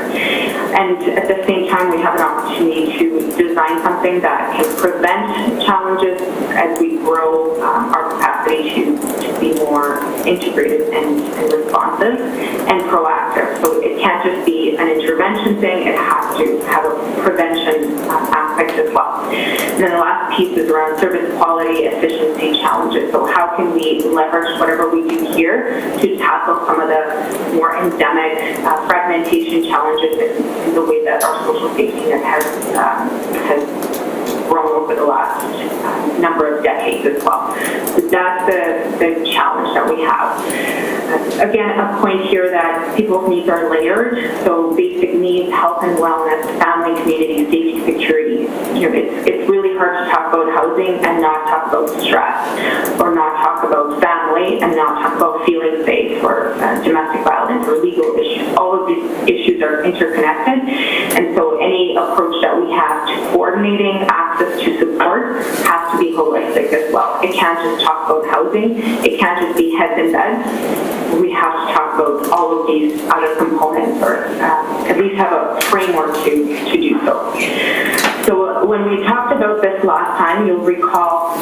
And at the same time, we have an opportunity to design something that can prevent challenges as we grow our capacity to be more integrated and responsive and proactive. So it can't just be an intervention thing, it has to have a prevention aspect as well. And then the last piece is around service quality, efficiency challenges. So how can we leverage whatever we do here to tackle some of the more endemic fragmentation challenges in the way that our social safety net has grown over the last number of decades as well. So that's the challenge that we have. Again, a point here that people's needs are layered. So basic needs, health and wellness, family, community, safety, security. It's really hard to talk about housing and not talk about stress, or not talk about family and not talk about feeling safe, or domestic violence or legal issues. All of these issues are interconnected, and so any approach that we have to coordinating access to support has to be holistic as well. It can't just talk about housing. It can't just be heads and beds. We have to talk about all of these other components, or at least have a framework to do so. So when we talked about this last time, you'll recall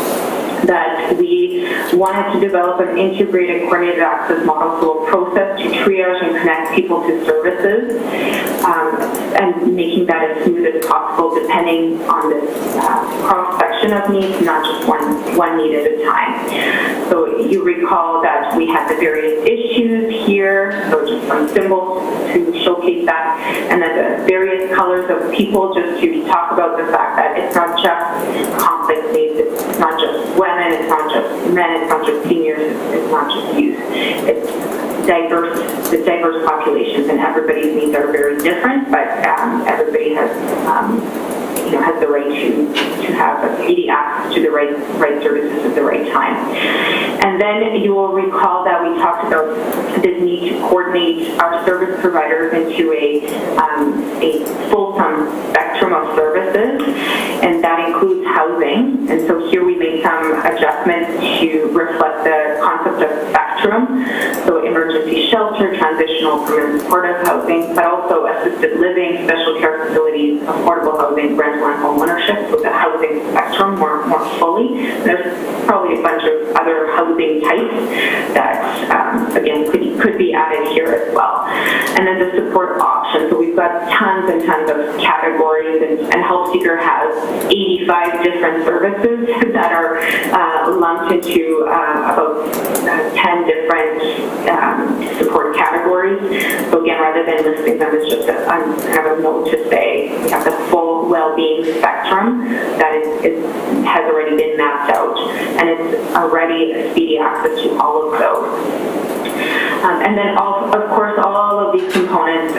that we wanted to develop an integrated coordinated access model, so a process to triage and connect people to services, and making that as smooth as possible depending on this cross-section of needs, not just one need at a time. So you recall that we had the various issues here, so just some symbols to showcase that, and then the various colors of people just to talk about the fact that it's not just complex needs, it's not just women, it's not just men, it's not just seniors, it's not just youth. It's diverse populations, and everybody's needs are very different, but everybody has has the right to have a speedy access to the right services at the right time. And then you will recall that we talked about this need to coordinate our service providers into a fulsome spectrum of services, and that includes housing. And so here we made some adjustments to reflect the concept of spectrum, so emergency shelter, transitional permanent supportive housing, but also assisted living, special care facilities, affordable housing, rental and home ownership, so the housing spectrum more fully. There's probably a bunch of other housing types that, again, could be added here as well. And then the support options. So we've got tons and tons of categories, and Help Seeker has 85 different services that are lumped into about 10 different support categories. So again, rather than listing them, it's just kind of a note to say we have the full well-being spectrum that has already been mapped out, and it's already speedy access to all of those. And then, of course, all of these components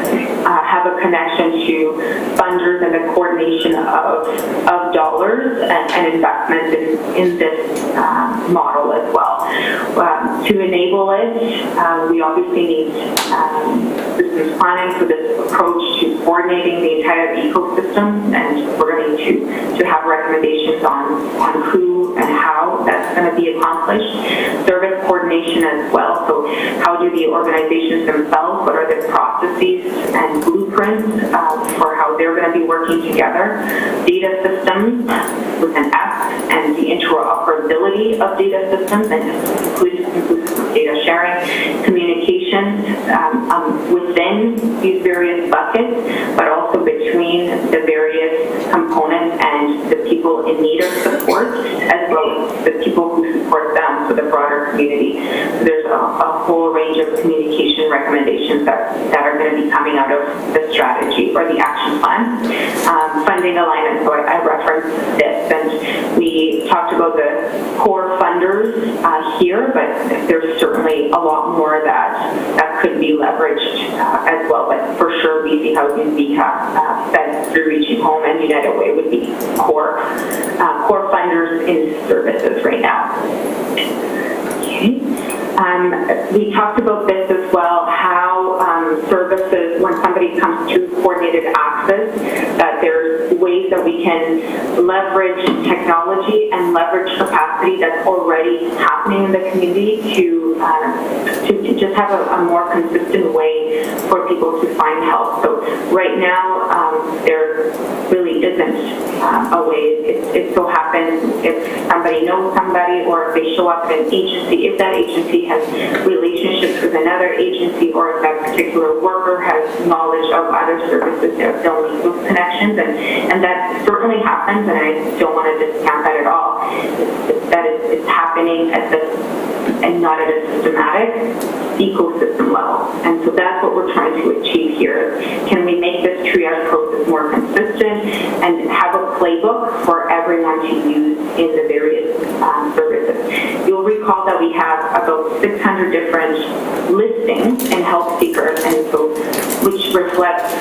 have a connection to funders and the coordination of dollars and investments in this model as well. To enable it, we obviously need systems planning for this approach to coordinating the entire ecosystem, and we're going to have recommendations on who and how that's going to be accomplished. Service coordination as well, so how do the organizations themselves, what are the processes and blueprints for how they're going to be working together. Data systems with an S, and the interoperability of data systems, and inclusive data sharing, communication within these various buckets, but also between the various components and the people in need of support, as well as the people who support them, so the broader community. So there's a whole range of communication recommendations that are going to be coming out of the strategy or the action plan. Funding alignment, so I referenced this, and we talked about the core funders here, but there's certainly a lot more that could be leveraged as well. But for sure, BC Housing, VCAP, Fed through Reaching Home, and United Way would be core funders in services right now. Okay. We talked about this as well, how services, when somebody comes through coordinated access, that there's ways that we can leverage technology and leverage capacity that's already happening in the community to just have a more consistent way for people to find help. So right now, there really isn't a way. It so happens if somebody knows somebody, or if they show up at an agency, if that agency has relationships with another agency, or if that particular worker has knowledge of other services, they'll make those connections, and that certainly happens, and I don't want to discount that at all. It's happening at and not at a systematic ecosystem level. And so that's what we're trying to achieve here. Can we make this triage process more consistent and have a playbook for everyone to use in the various services? You'll recall that we have about 600 different listings in Help Seeker, and so which reflects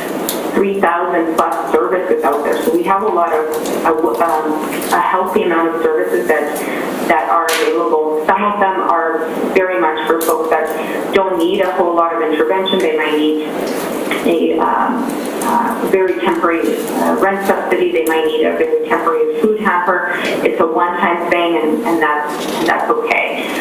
3,000 plus services out there. So we have a lot of a healthy amount of services that are available. Some of them are very much for folks that don't need a whole lot of intervention. They might need a very temporary rent subsidy. They might need a very temporary food hamper. It's a one-time thing, and that's okay.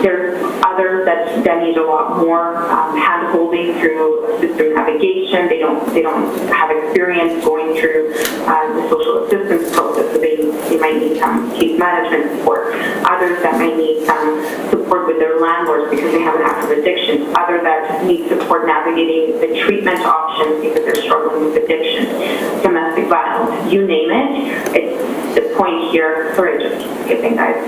There's others that need a lot more hand-holding through System Navigation. They don't have experience going through the social assistance process, so they might need some case management support. Others that might need some support with their landlords because they have an active addiction. Others that need support navigating the treatment options because they're struggling with addiction, domestic violence, you name it. The point here, sorry, just skipping guys.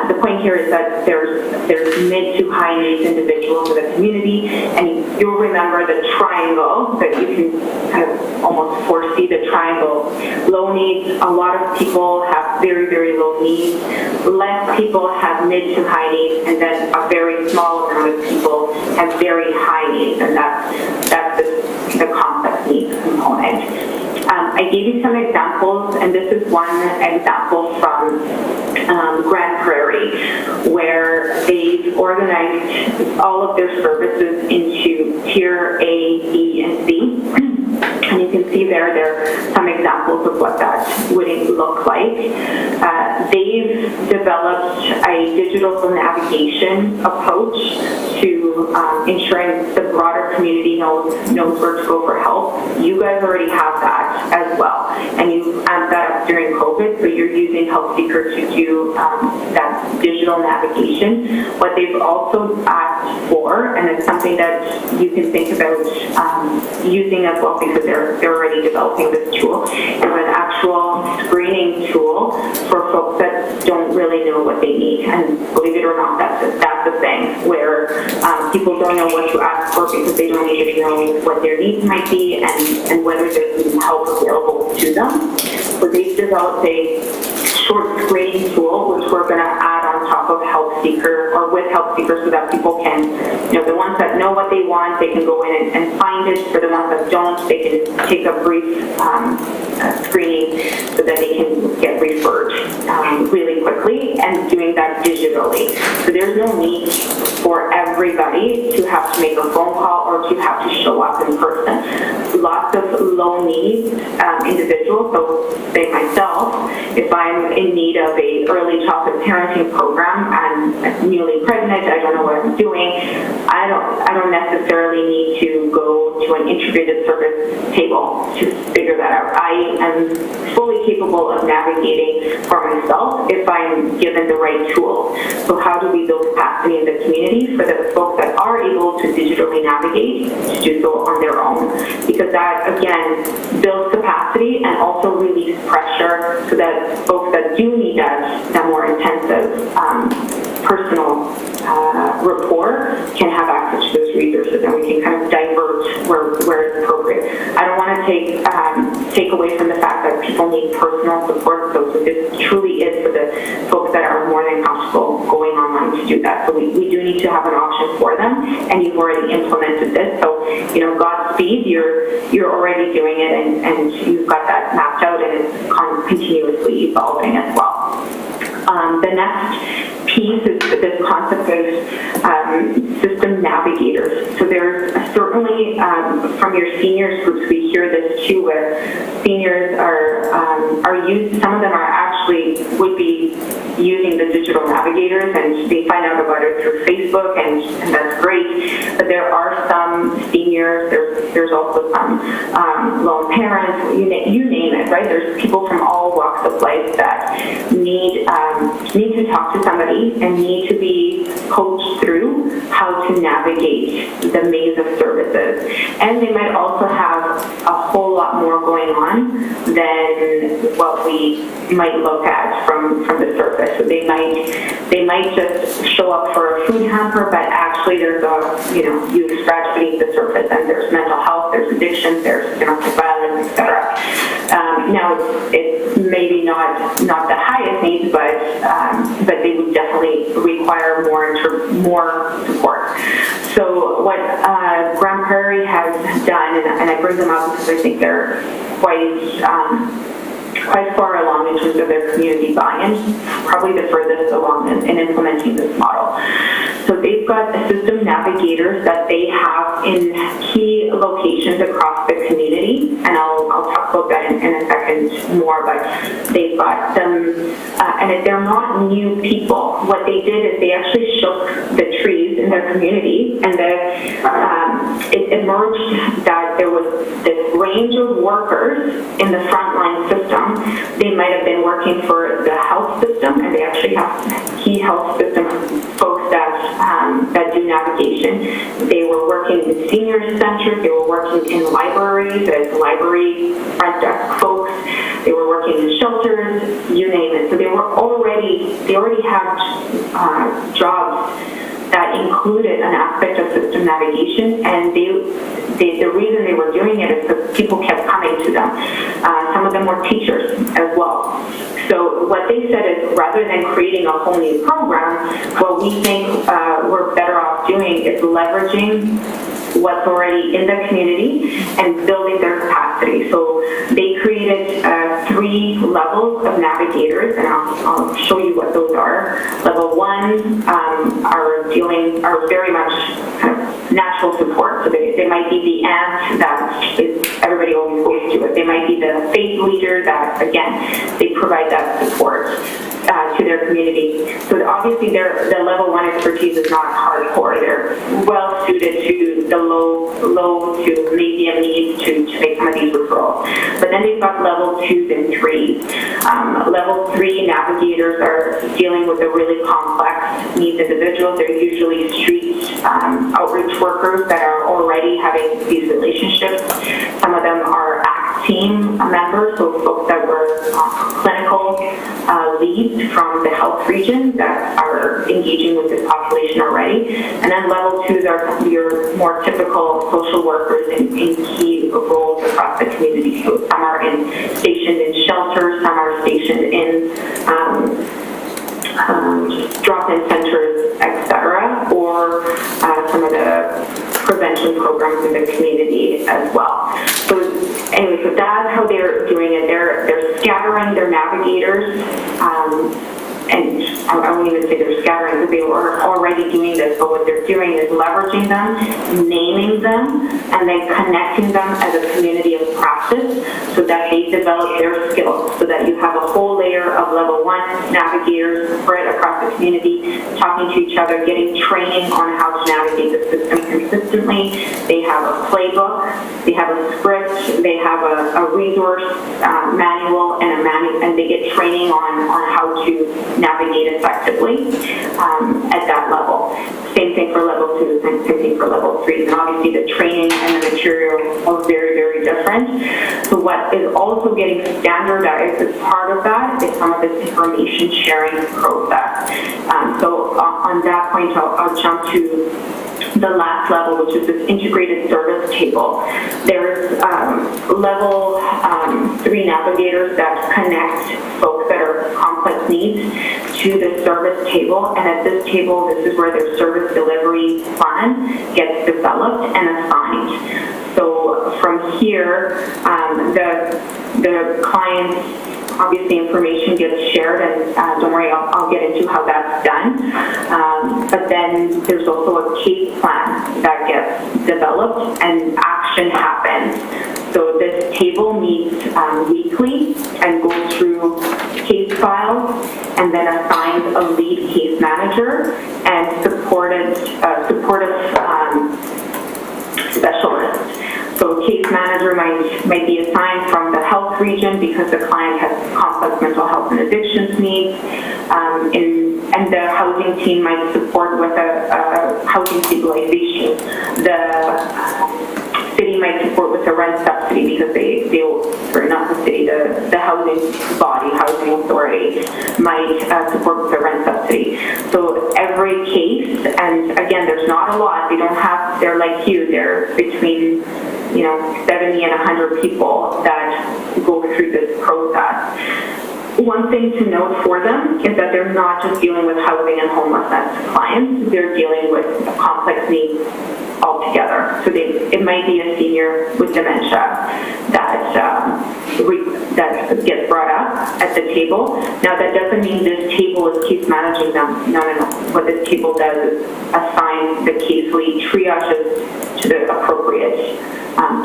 The point here is that there's mid to high needs individuals in the community, and you'll remember the triangle that you can kind of almost foresee the triangle. Low needs, a lot of people have very, very low needs. Less people have mid to high needs, and then a very small amount of people have very high needs, and that's the complex needs component. I gave you some examples, and this is one example from Grand Prairie, where they've organized all of their services into Tier A, B, and C. And you can see there are some examples of what that would look like. They've developed a digital navigation approach to ensuring the broader community knows where to go for help. You guys already have that as well, and you amped that up during COVID, so you're using Help Seeker to do that digital navigation. What they've also asked for, and it's something that you can think about using as well, because they're already developing this tool, is an actual screening tool for folks that don't really know what they need. And believe it or not, that's the thing, where people don't know what to ask for because they don't even know what their needs might be and whether there's even help available to them. So they've developed a short screening tool, which we're going to add on top of Help Seeker, or with Help Seeker, so that people can, the ones that know what they want, they can go in and find it. For the ones that don't, they can take a brief screening so that they can get referred really quickly, and doing that digitally. So there's no need for everybody to have to make a phone call or to have to show up in person. Lots of low needs individuals, so say myself, if I'm in need of a early childhood parenting program, I'm newly pregnant, I don't know what I'm doing, I don't necessarily need to go to an integrated service table to figure that out. I am fully capable of navigating for myself if I'm given the right tools. So how do we build capacity in the community for the folks that are able to digitally navigate to do so on their own? Because that, again, builds capacity and also relieves pressure so that folks that do need that more intensive personal rapport can have access to those resources, and we can kind of divert where it's appropriate. I don't want to take away from the fact that people need personal support, so this truly is for the folks that are more than comfortable going online to do that. So we do need to have an option for them, and you've already implemented this. So, Godspeed, you're already doing it, and you've got that mapped out, and it's continuously evolving as well. The next piece is this concept of System Navigators. So there's certainly, from your seniors groups, we hear this too, where seniors are used, some of them are actually, would be using the digital navigators, and they find out about it through Facebook, and that's great. But there are some seniors, there's also some lone parents, you name it, right? There's people from all walks of life that need to talk to somebody and need to be coached through how to navigate the maze of services. And they might also have a whole lot more going on than what we might look at from the surface. So they might just show up for a food hamper, but actually there's you scratch beneath the surface, and there's mental health, there's addiction, there's domestic violence, etc. Now it's maybe not the highest needs, but they would definitely require more support. So what Grand Prairie has done, and I bring them up because I think they're quite far along in terms of their community buy-in, probably the furthest along in implementing this model. So they've got System Navigators that they have in key locations across the community, and I'll talk about that in a second more, but they've got them, and they're not new people. What they did is they actually shook the trees in their community, and it emerged that there was this range of workers in the frontline system. They might have been working for the health system, and they actually have key health system folks that do navigation. They were working in senior centers. They were working in libraries as library front desk folks. They were working in shelters, you name it. So they already had jobs that included an aspect of system navigation, and the reason they were doing it is because people kept coming to them. Some of them were teachers as well. So what they said is, rather than creating a whole new program, what we think we're better off doing is leveraging what's already in the community and building their capacity. So they created 3 levels of navigators, and I'll show you what those are. Level 1 are very much kind of natural support. So they might be the aunt that is everybody always goes to it. They might be the faith leader that, again, they provide that support to their community. So obviously the level 1 expertise is not hardcore. They're well suited to the low to medium needs to make some of these referrals. But then they've got level 2s and 3s. Level 3 navigators are dealing with the really complex needs individuals. They're usually street outreach workers that are already having these relationships. Some of them are ACT team members, so folks that were clinical leads from the health region that are engaging with this population already. And then level 2s are your more typical social workers in key roles across the community. So some are stationed in shelters, some are stationed in drop-in centers, etc., or some of the prevention programs in the community as well. So anyway, so that's how they're doing it. They're scattering their navigators, and I won't even say they're scattering because they were already doing this, but what they're doing is leveraging them, naming them, and then connecting them as a community of practice so that they develop their skills, so that you have a whole layer of level 1 navigators spread across the community, talking to each other, getting training on how to navigate the system consistently. They have a playbook, they have a script, they have a resource manual, and they get training on how to navigate effectively at that level. Same thing for level 2s and same thing for level 3s. And obviously the training and the material are very, very different. So what is also getting standardized as part of that is some of this information sharing process. So on that point, I'll jump to the last level, which is this integrated service table. There's level 3 navigators that connect folks that are complex needs to the service table, and at this table, this is where their service delivery plan gets developed and assigned. So from here, the client's obviously information gets shared, and don't worry, I'll get into how that's done. But then there's also a case plan that gets developed and action happens. So this table meets weekly and goes through case files and then assigns a lead case manager and supportive specialist. So a case manager might be assigned from the health region because the client has complex mental health and addictions needs, and the housing team might support with a housing stabilization. The city might support with a rent subsidy because not the city, the housing body, housing authority might support with a rent subsidy. So every case, and again, there's not a lot, they're like you, they're between 70 and 100 people that go through this process. One thing to note for them is that they're not just dealing with housing and homelessness clients, they're dealing with complex needs altogether. So it might be a senior with dementia that gets brought up at the table. Now that doesn't mean this table is case managing them. No. What this table does is assign the case lead, triages to the appropriate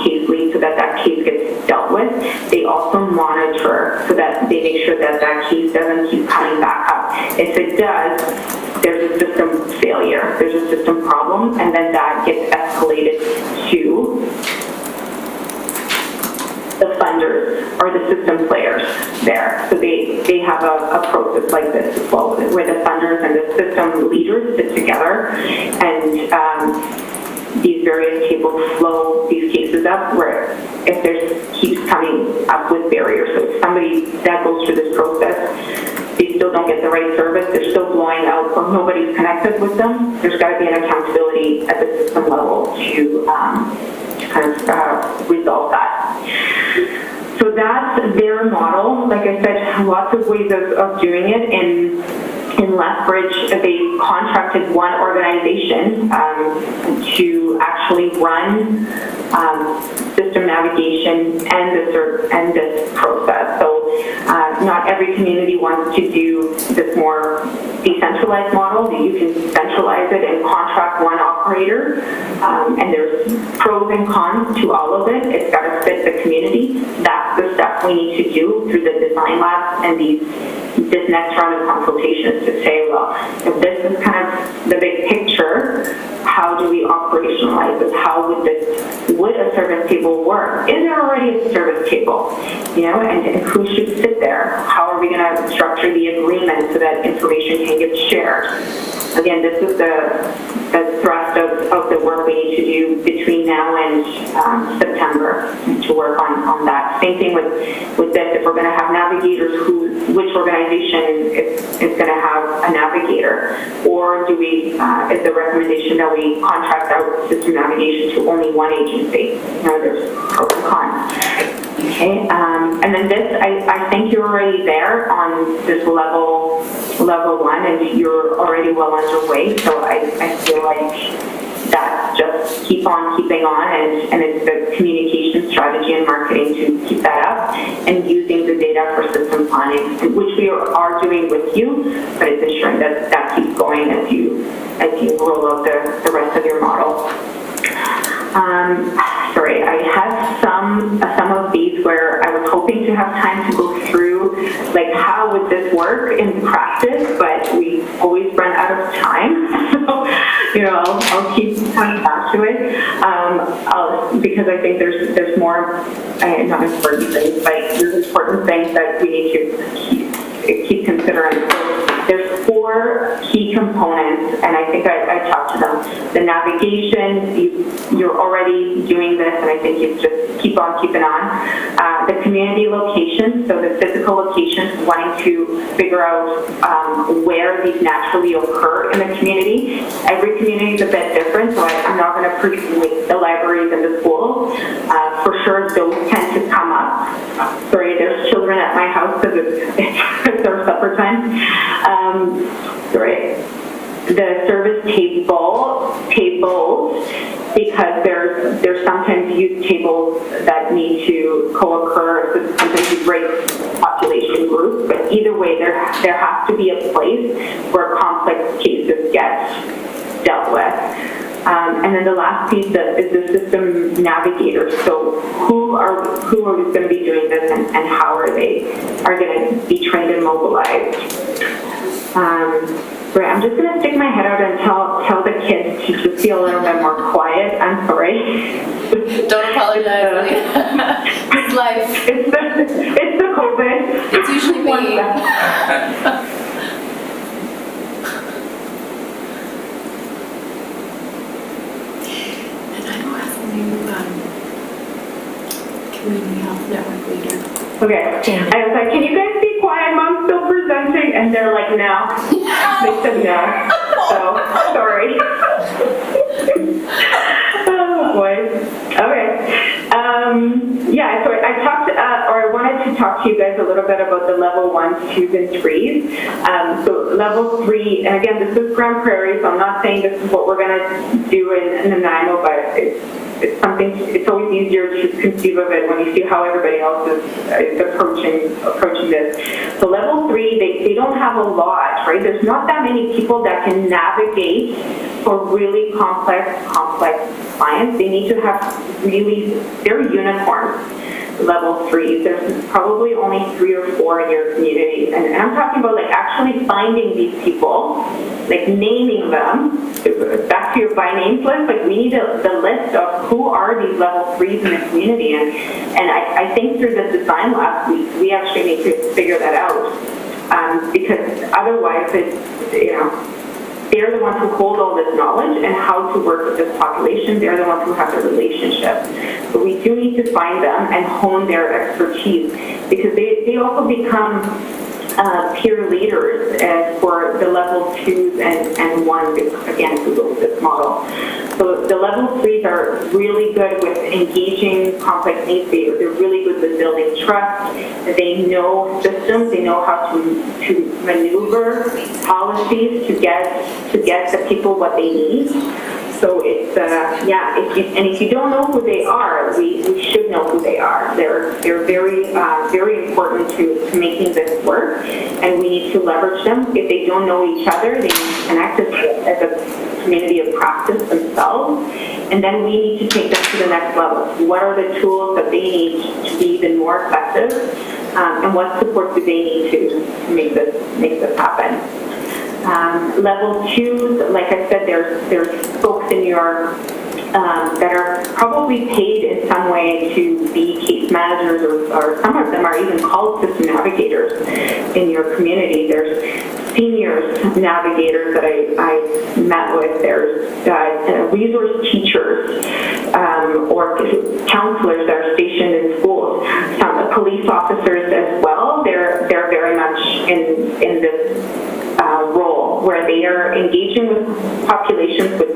case lead so that case gets dealt with. They also monitor so that they make sure that case doesn't keep coming back up. If it does, there's a system failure, there's a system problem, and then that gets escalated to the funders or the system players there. So they have a process like this as well, where the funders and the system leaders sit together, and these various tables flow these cases up where if there's keeps coming up with barriers. So if somebody that goes through this process, they still don't get the right service, they're still blowing out, or nobody's connected with them, there's got to be an accountability at the system level to kind of resolve that. So that's their model. Like I said, lots of ways of doing it. in Lethbridge, they contracted one organization to actually run system navigation and this process. So not every community wants to do this more decentralized model. You can centralize it and contract one operator, and there's pros and cons to all of it. It's got to fit the community. That's the step we need to do through the design labs and this next round of consultations to say, well, if this is kind of the big picture, how do we operationalize this? How would a service table work? Is there already a service table? And who should sit there? How are we going to structure the agreement so that information can get shared? Again, this is the thrust of the work we need to do between now and September to work on that. Same thing with this. If we're going to have navigators, which organization is going to have a navigator? Or do we, is the recommendation that we contract out system navigation to only one agency? There's pros and cons. Okay, and then this, I think you're already there on this level 1, and you're already well underway. So I feel like that's just keep on keeping on, and it's the communication strategy and marketing to keep that up, and using the data for system planning, which we are doing with you, but it's ensuring that keeps going as you roll out the rest of your model. Sorry, I had some of these where I was hoping to have time to go through, like how would this work in practice, but we always run out of time. So, I'll keep coming back to it because I think there's more, not important things, but there's important things that we need to keep considering. There's 4 key components, and I think I talked to them. The navigation, you're already doing this, and I think you just keep on keeping on. The community locations, so the physical locations, wanting to figure out where these naturally occur in the community. Every community is a bit different, so I'm not going to predict the libraries and the schools. For sure, those tend to come up. Sorry, there's children at my house because it's our supper time. Sorry. The service tables, because there's sometimes youth tables that need to co-occur, so sometimes you break population groups, but either way, there has to be a place where complex cases get dealt with. And then the last piece is the system navigator. So who are going to be doing this, and how are going to be trained and mobilized? Right, I'm just going to stick my head out and tell the kids to just be a little bit more quiet. I'm sorry. Don't apologize. It's life. It's the COVID. It's usually me. And I know as a new community health network leader. Okay. I was like, can you guys be quiet? Mom's still presenting. And they're like, no. They said no. So, sorry. Oh, boy. Okay. Yeah, so I talked, or I wanted to talk to you guys a little bit about the level 1s, 2s, and 3s. So level 3, and again, this is Grand Prairie, so I'm not saying this is what we're going to do in Nanaimo, but it's something, it's always easier to conceive of it when you see how everybody else is approaching this. So level 3, they don't have a lot, right? There's not that many people that can navigate for really complex clients. They need to have they're unicorns, level 3. There's probably only 3 or 4 in your community. And I'm talking about like actually finding these people, like naming them, back to your by names list, like we need the list of who are these level 3s in the community. And I think through the design lab, we actually need to figure that out. Because otherwise they're the ones who hold all this knowledge and how to work with this population. They're the ones who have the relationship. But we do need to find them and hone their expertise, because they also become peer leaders for the level 2s and 1s, again, if we go with this model. So the level 3s are really good with engaging complex needs. They're really good with building trust. They know systems. They know how to maneuver policies to get the people what they need. So it's, if you don't know who they are, we should know who they are. They're very, very important to making this work, and we need to leverage them. If they don't know each other, they need to connect as a community of practice themselves, and then we need to take them to the next level. What are the tools that they need to be even more effective, and what support do they need to make this happen? Level 2s, like I said, there's folks in your that are probably paid in some way to be case managers, or some of them are even called system navigators in your community. There's seniors navigators that I met with. There's resource teachers or counselors that are stationed in schools. Some police officers as well. They're very much in this role where they are engaging with populations with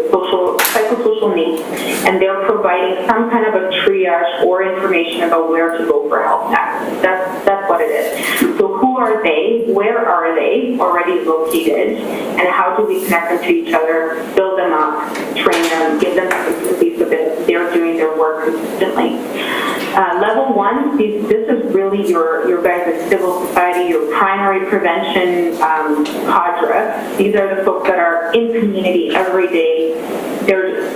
psychosocial needs, and they're providing some kind of a triage or information about where to go for help next. That's what it is. So who are they? Where are they already located? And how do we connect them to each other, build them up, train them, give them capacity so that they're doing their work consistently? Level 1, this is really your guys' civil society, your primary prevention cadre. These are the folks that are in community every day. They're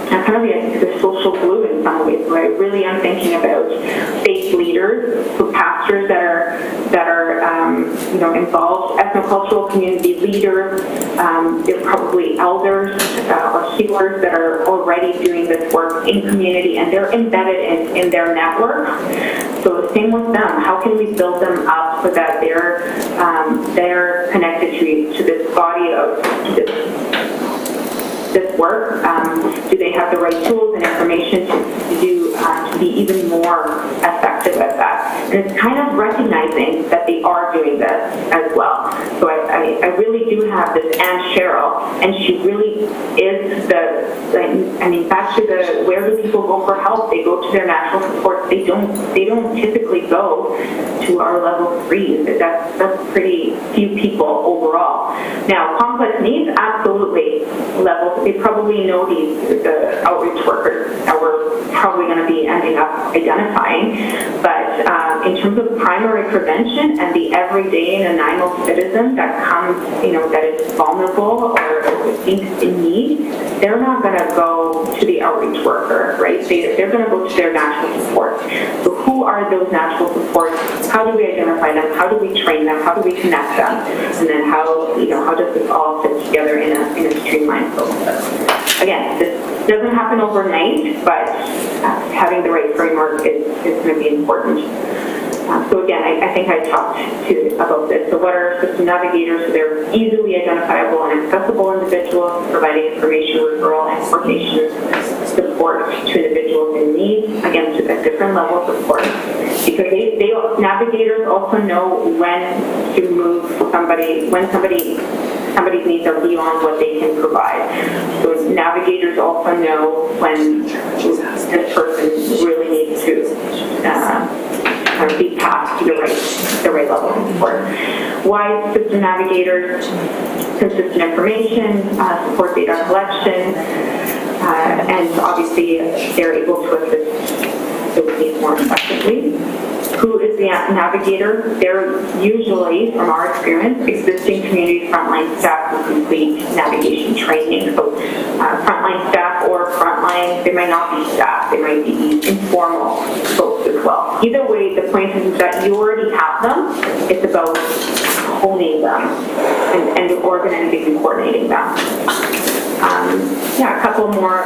kind of the social glue in some ways. So I really am thinking about faith leaders, so pastors that are involved, ethnocultural community leaders. They're probably elders or healers that are already doing this work in community, and they're embedded in their network. So the same with them. How can we build them up so that they're connected to this body of this work? Do they have the right tools and information to be even more effective at that? And it's kind of recognizing that they are doing this as well. So I really do have this Aunt Cheryl, and she really is back to where do people go for help? They go to their natural support. They don't typically go to our level 3s. That's pretty few people overall. Now, complex needs, absolutely. They probably know the outreach workers that we're probably going to be ending up identifying, but in terms of primary prevention and the everyday Nanaimo citizen that comes, that is vulnerable or thinks in need, they're not going to go to the outreach worker, right? They're going to go to their natural support. So who are those natural supports? How do we identify them? How do we train them? How do we connect them? And then how does this all fit together in a streamlined process? Again, this doesn't happen overnight, but having the right framework is going to be important. So again, I think I talked about this. So what are system navigators? So they're easily identifiable and accessible individuals providing information, referral, and coordination support to individuals in need, again, to a different level of support. Because navigators also know when to move somebody, when somebody's needs are beyond what they can provide. So navigators also know when this person really needs to be passed to the right level of support. Why system navigators? Consistent information, support data collection, and obviously they're able to assist those needs more effectively. Who is the navigator? They're usually, from our experience, existing community frontline staff who complete navigation training. So frontline staff or frontline, they might not be staff, they might be informal folks as well. Either way, the point is that you already have them. It's about honing them and organizing and coordinating them. A couple more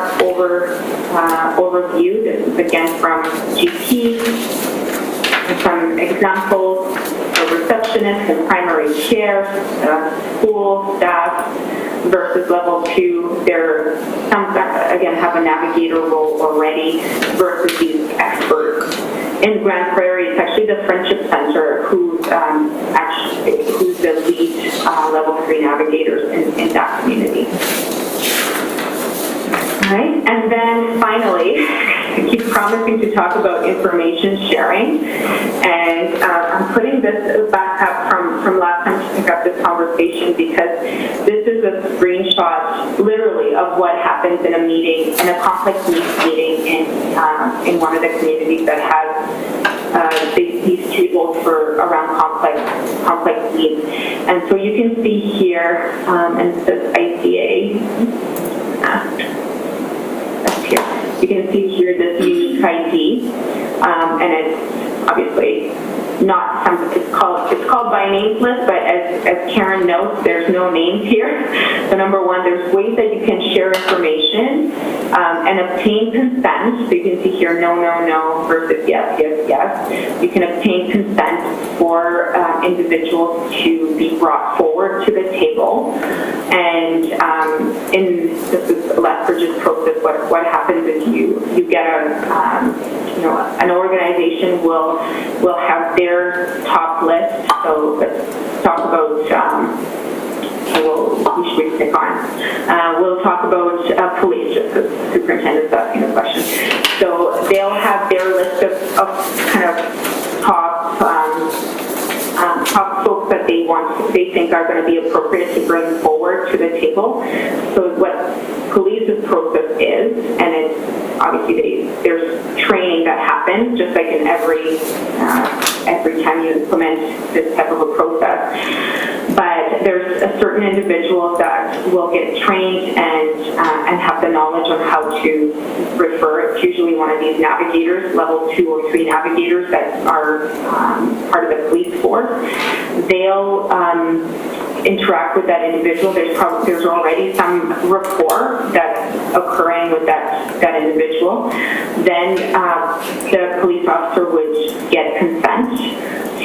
overview. This is again from GP. Some examples of receptionists and primary care, school staff versus level 2. Some again have a navigator role already versus these experts in Grand Prairie, it's actually the Friendship Center who's the lead level 3 navigators in that community. All right, and then finally, I keep promising to talk about information sharing, and I'm putting this back up from last time to pick up this conversation because this is a screenshot, literally, of what happens in a meeting, in a complex needs meeting in one of the communities that has these tables for around complex needs. And so you can see here, and it says ICA. You can see here this unique ID, and it's obviously not something, it's called by names list, but as Karen notes, there's no names here. So number one, there's ways that you can share information and obtain consent. So you can see here no, no, no versus yes, yes, yes. You can obtain consent for individuals to be brought forward to the table. And this is Lethbridge's process. What happens is you get an organization will have their top list. So let's talk about. We should pick on. We'll talk about police, just because superintendent's asking the question. So they'll have their list of kind of top folks that they think are going to be appropriate to bring forward to the table. So what police's process is, and it's obviously there's training that happens, just like in every time you implement this type of a process. But there's a certain individuals that will get trained and have the knowledge on how to refer. It's usually one of these navigators, level 2 or 3 navigators that are part of the police force. They'll interact with that individual. There's already some rapport that's occurring with that individual. Then the police officer would get consent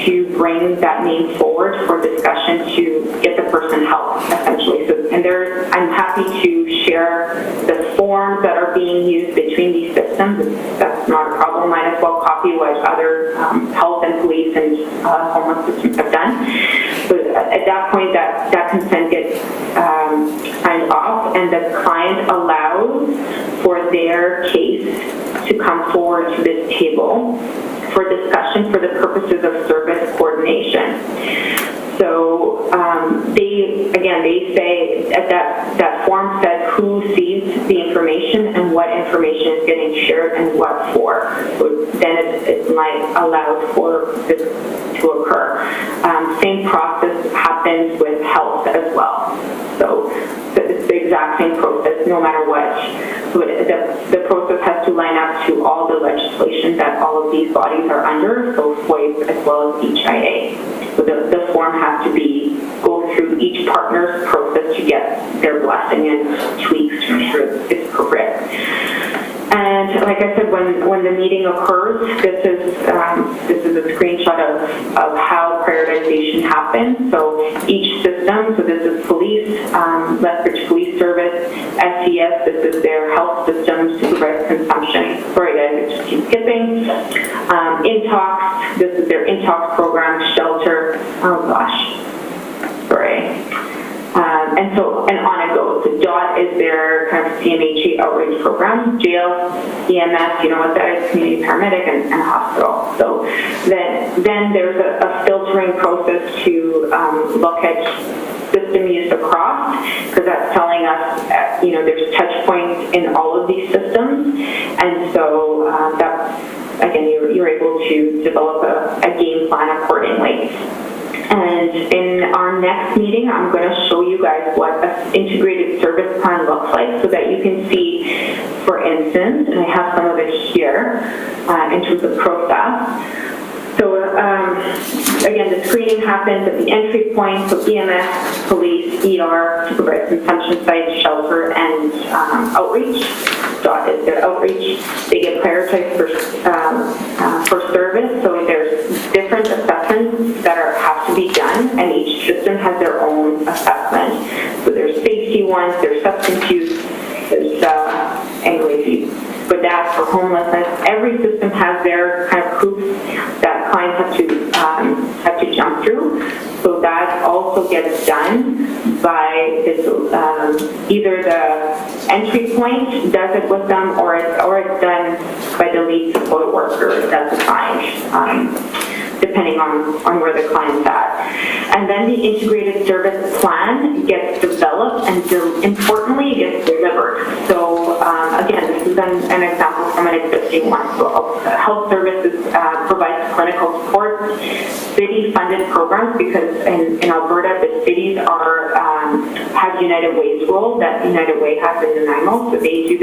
to bring that name forward for discussion to get the person help, essentially. So, I'm happy to share the forms that are being used between these systems. That's not a problem. Might as well copy what other health and police and homeless systems have done. So at that point, that consent gets signed off, and the client allows for their case to come forward to this table for discussion for the purposes of service coordination. So they say that form says who sees the information and what information is getting shared and what for. So then it might allow for this to occur. Same process happens with health as well. So it's the exact same process no matter what. So the process has to line up to all the legislation that all of these bodies are under, so FOIP as well as HIA. So the form has to go through each partner's process to get their blessing and tweaks to ensure it's appropriate. And like I said, when the meeting occurs, this is a screenshot of how prioritization happens. So each system, so this is police, Lethbridge Police Service, SES, this is their health system, supervised consumption. Sorry guys, I just keep skipping. Intox, this is their Intox program, shelter. Oh gosh, sorry. And on it goes. The DOT is their kind of CMHA outreach program, jail, EMS, you know what that is, community paramedic, and hospital. So then there's a filtering process to look at system use across, because that's telling us, there's touch points in all of these systems, and so that's, again, you're able to develop a game plan accordingly. And in our next meeting, I'm going to show you guys what an integrated service plan looks like so that you can see, for instance, and I have some of it here in terms of process. So again, the screening happens at the entry point, so EMS, police, ER, supervised consumption site, shelter, and outreach. DOT is their outreach. They get prioritized for service, so there's different assessments that have to be done, and each system has their own assessment. So there's safety ones, there's substance use, there's anyway, but that's for homelessness. Every system has their kind of hoops that clients have to jump through. So that also gets done by this, either the entry point does it with them, or it's done by the lead support worker that's assigned, depending on where the client's at. And then the integrated service plan gets developed and importantly, it gets delivered. So again, this is an example from an existing one. So health services provides clinical support, city-funded programs, because in Alberta, the cities have United Way's role that United Way has in Nanaimo. So they do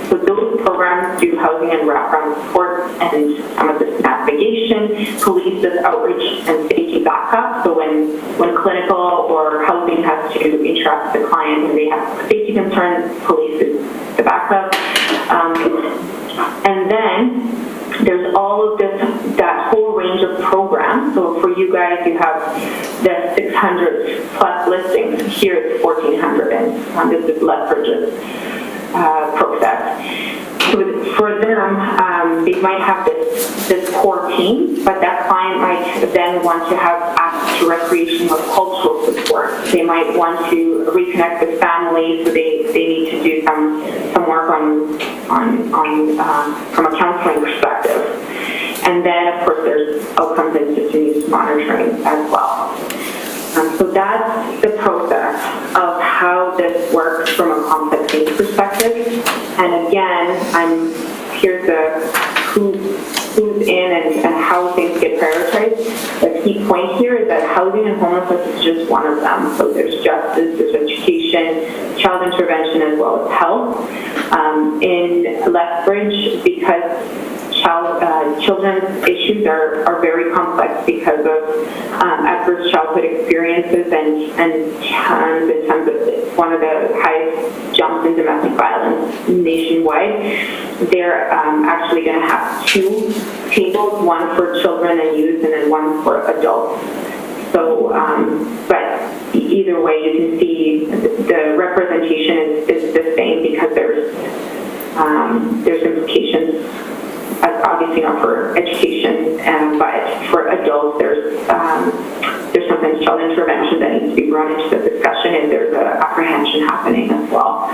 so those programs do housing and wraparound support and some of this navigation. Police does outreach and safety backup. So when clinical or housing has to interact with the client and they have safety concerns, police is the backup. And then there's all of that whole range of programs. So for you guys, you have the 600 plus listings. Here it's 1,400, and this is Lethbridge's process. So for them, they might have this core team, but that client might then want to have access to recreation or cultural support. They might want to reconnect with family, so they need to do some work on from a counseling perspective. And then, of course, there's outcomes and system use monitoring as well. So that's the process of how this works from a complex needs perspective. And again, here's who's in and how things get prioritized. The key point here is that housing and homelessness is just one of them. So there's justice, there's education, child intervention, as well as health. In Lethbridge, because children's issues are very complex because of adverse childhood experiences and in terms of one of the highest jumps in domestic violence nationwide. They're actually going to have two tables, one for children and youth and then one for adults. So, but either way, you can see the representation is the same because there's implications. Obviously not for education, but for adults, there's sometimes child intervention that needs to be brought into the discussion, and there's an apprehension happening as well.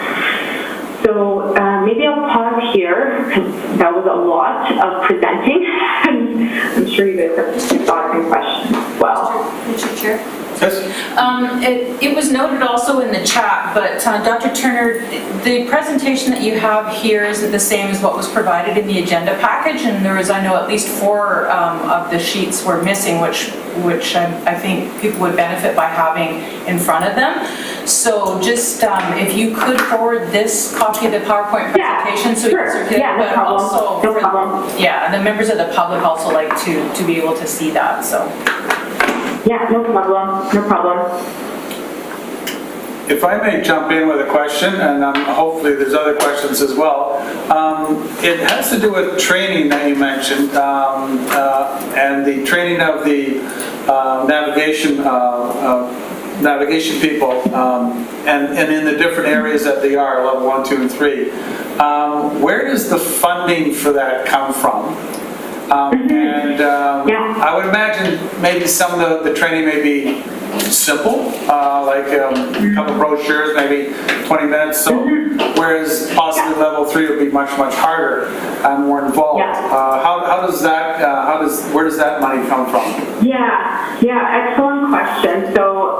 So maybe I'll pause here, because that was a lot of presenting, and I'm sure you guys have thoughts and questions as well. Mr. Chair? Yes? It was noted also in the chat, but Dr. Turner, the presentation that you have here is the same as what was provided in the agenda package, and there is, I know, at least 4 of the sheets were missing, which I think people would benefit by having in front of them. So just if you could forward this copy of the PowerPoint presentation, so you can circulate, but also the members of the public also like to be able to see that. So. Yeah, no problem. If I may jump in with a question, and hopefully there's other questions as well. It has to do with training that you mentioned, and the training of the navigation people, and in the different areas that they are, level 1, 2, and 3. Where does the funding for that come from? I would imagine maybe some of the training may be simple, like a couple brochures, maybe 20 minutes. So, whereas possibly level 3 would be much harder and more involved. Where does that money come from? Yeah, excellent question. So,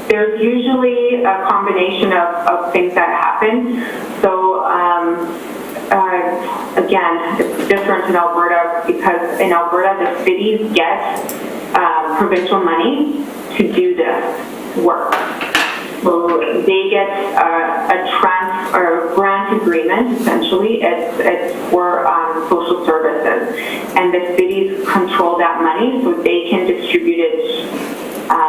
there's usually a combination of things that happen. So. Again, it's different in Alberta because in Alberta the cities get provincial money to do this work. So they get a grant agreement, essentially. It's for social services, and the cities control that money so they can distribute it.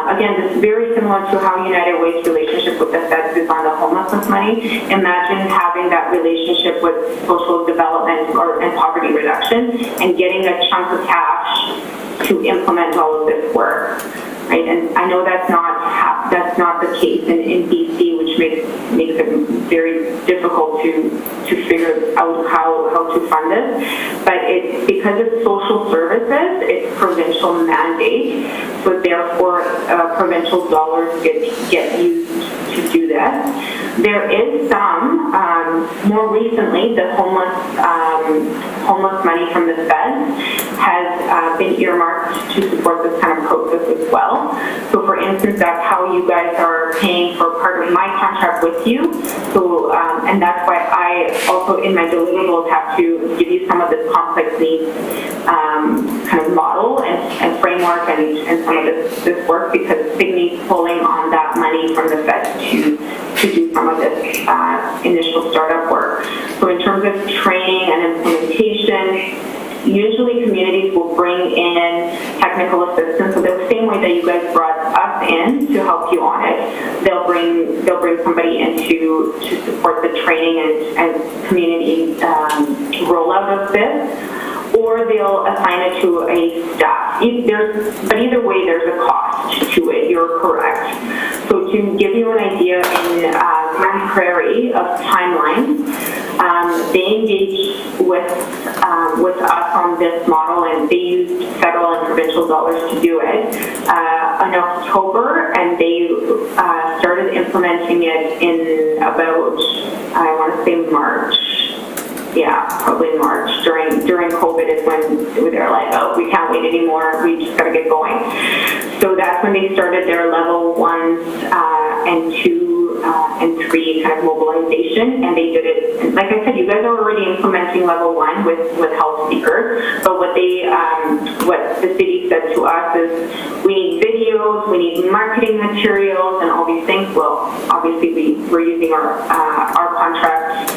Again, this is very similar to how United Way's relationship with the feds is on the homelessness money. Imagine having that relationship with social development and poverty reduction and getting a chunk of cash to implement all of this work, right? And I know that's not the case in BC, which makes it very difficult to figure out how to fund this. But because it's social services, it's provincial mandate, so therefore provincial dollars get used to do this. There is some, more recently, the homeless money from the feds has been earmarked to support this kind of process as well. So for instance, that's how you guys are paying for part of my contract with you. So, and that's why I also in my deliverables have to give you some of this complex needs kind of model and framework and some of this work, because Signy's pulling on that money from the feds to do some of this initial startup work. So in terms of training and implementation, usually communities will bring in technical assistance. So the same way that you guys brought us in to help you on it, they'll bring somebody in to support the training and community rollout of this, or they'll assign it to a staff. But either way, there's a cost to it. You're correct. So to give you an idea, in Grand Prairie of timelines, they engaged with us on this model, and they used federal and provincial dollars to do it in October, and they started implementing it in about, I want to say March. Yeah, probably March. During COVID is when they're like, oh, we can't wait anymore. We just got to get going. So that's when they started their level 1 and 2 and 3 kind of mobilization, and they did it. Like I said, you guys are already implementing level 1 with Health Seeker, but what the city said to us is, we need videos, we need marketing materials, and all these things. Well, obviously we're using our contract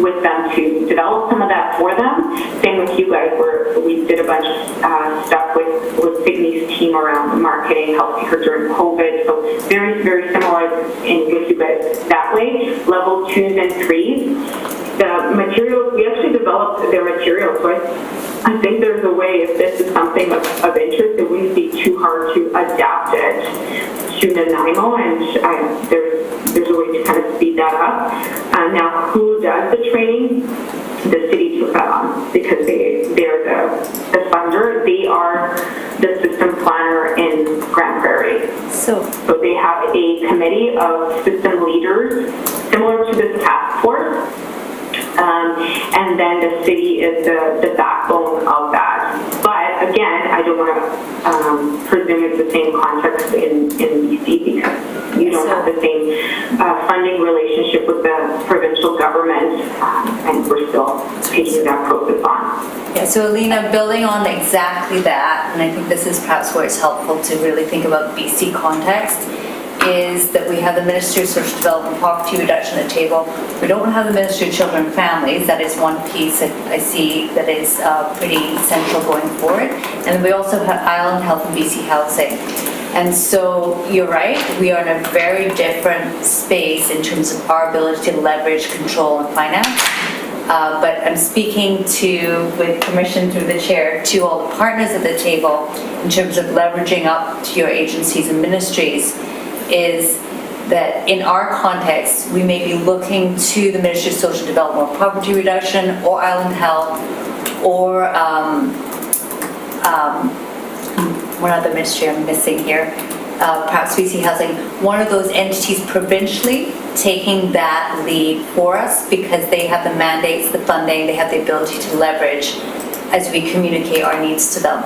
with them to develop some of that for them. Same with you guys, where we did a bunch of stuff with Signy's team around marketing, Health Seeker during COVID. So very, very similar with you guys that way. Level 2s and 3s. The materials, we actually developed their materials. So I think there's a way, if this is something of interest, it wouldn't be too hard to adapt it to Nanaimo, and there's a way to kind of speed that up. Now, who does the training? The city took that on, because they're the funder. They are the system planner in Grand Prairie. So they have a committee of system leaders, similar to this task force. And then the city is the backbone of that. But again, I don't want to presume it's the same context in BC, because you don't have the same funding relationship with the provincial government, and we're still taking that process on. Yeah, so Alina, building on exactly that, and I think this is perhaps where it's helpful to really think about BC context, is that we have the Ministry of Social Development, Poverty Reduction at the table. We don't have the Ministry of Children and Families. That is one piece that I see that is pretty central going forward. And then we also have Island Health and BC Housing. And so you're right, we are in a very different space in terms of our ability to leverage, control, and finance. But I'm speaking with permission through the chair, to all the partners at the table in terms of leveraging up to your agencies and ministries, is that in our context, we may be looking to the Ministry of Social Development or Poverty Reduction, or Island Health, or one other ministry I'm missing here, perhaps BC Housing, one of those entities provincially taking that lead for us, because they have the mandates, the funding, they have the ability to leverage as we communicate our needs to them.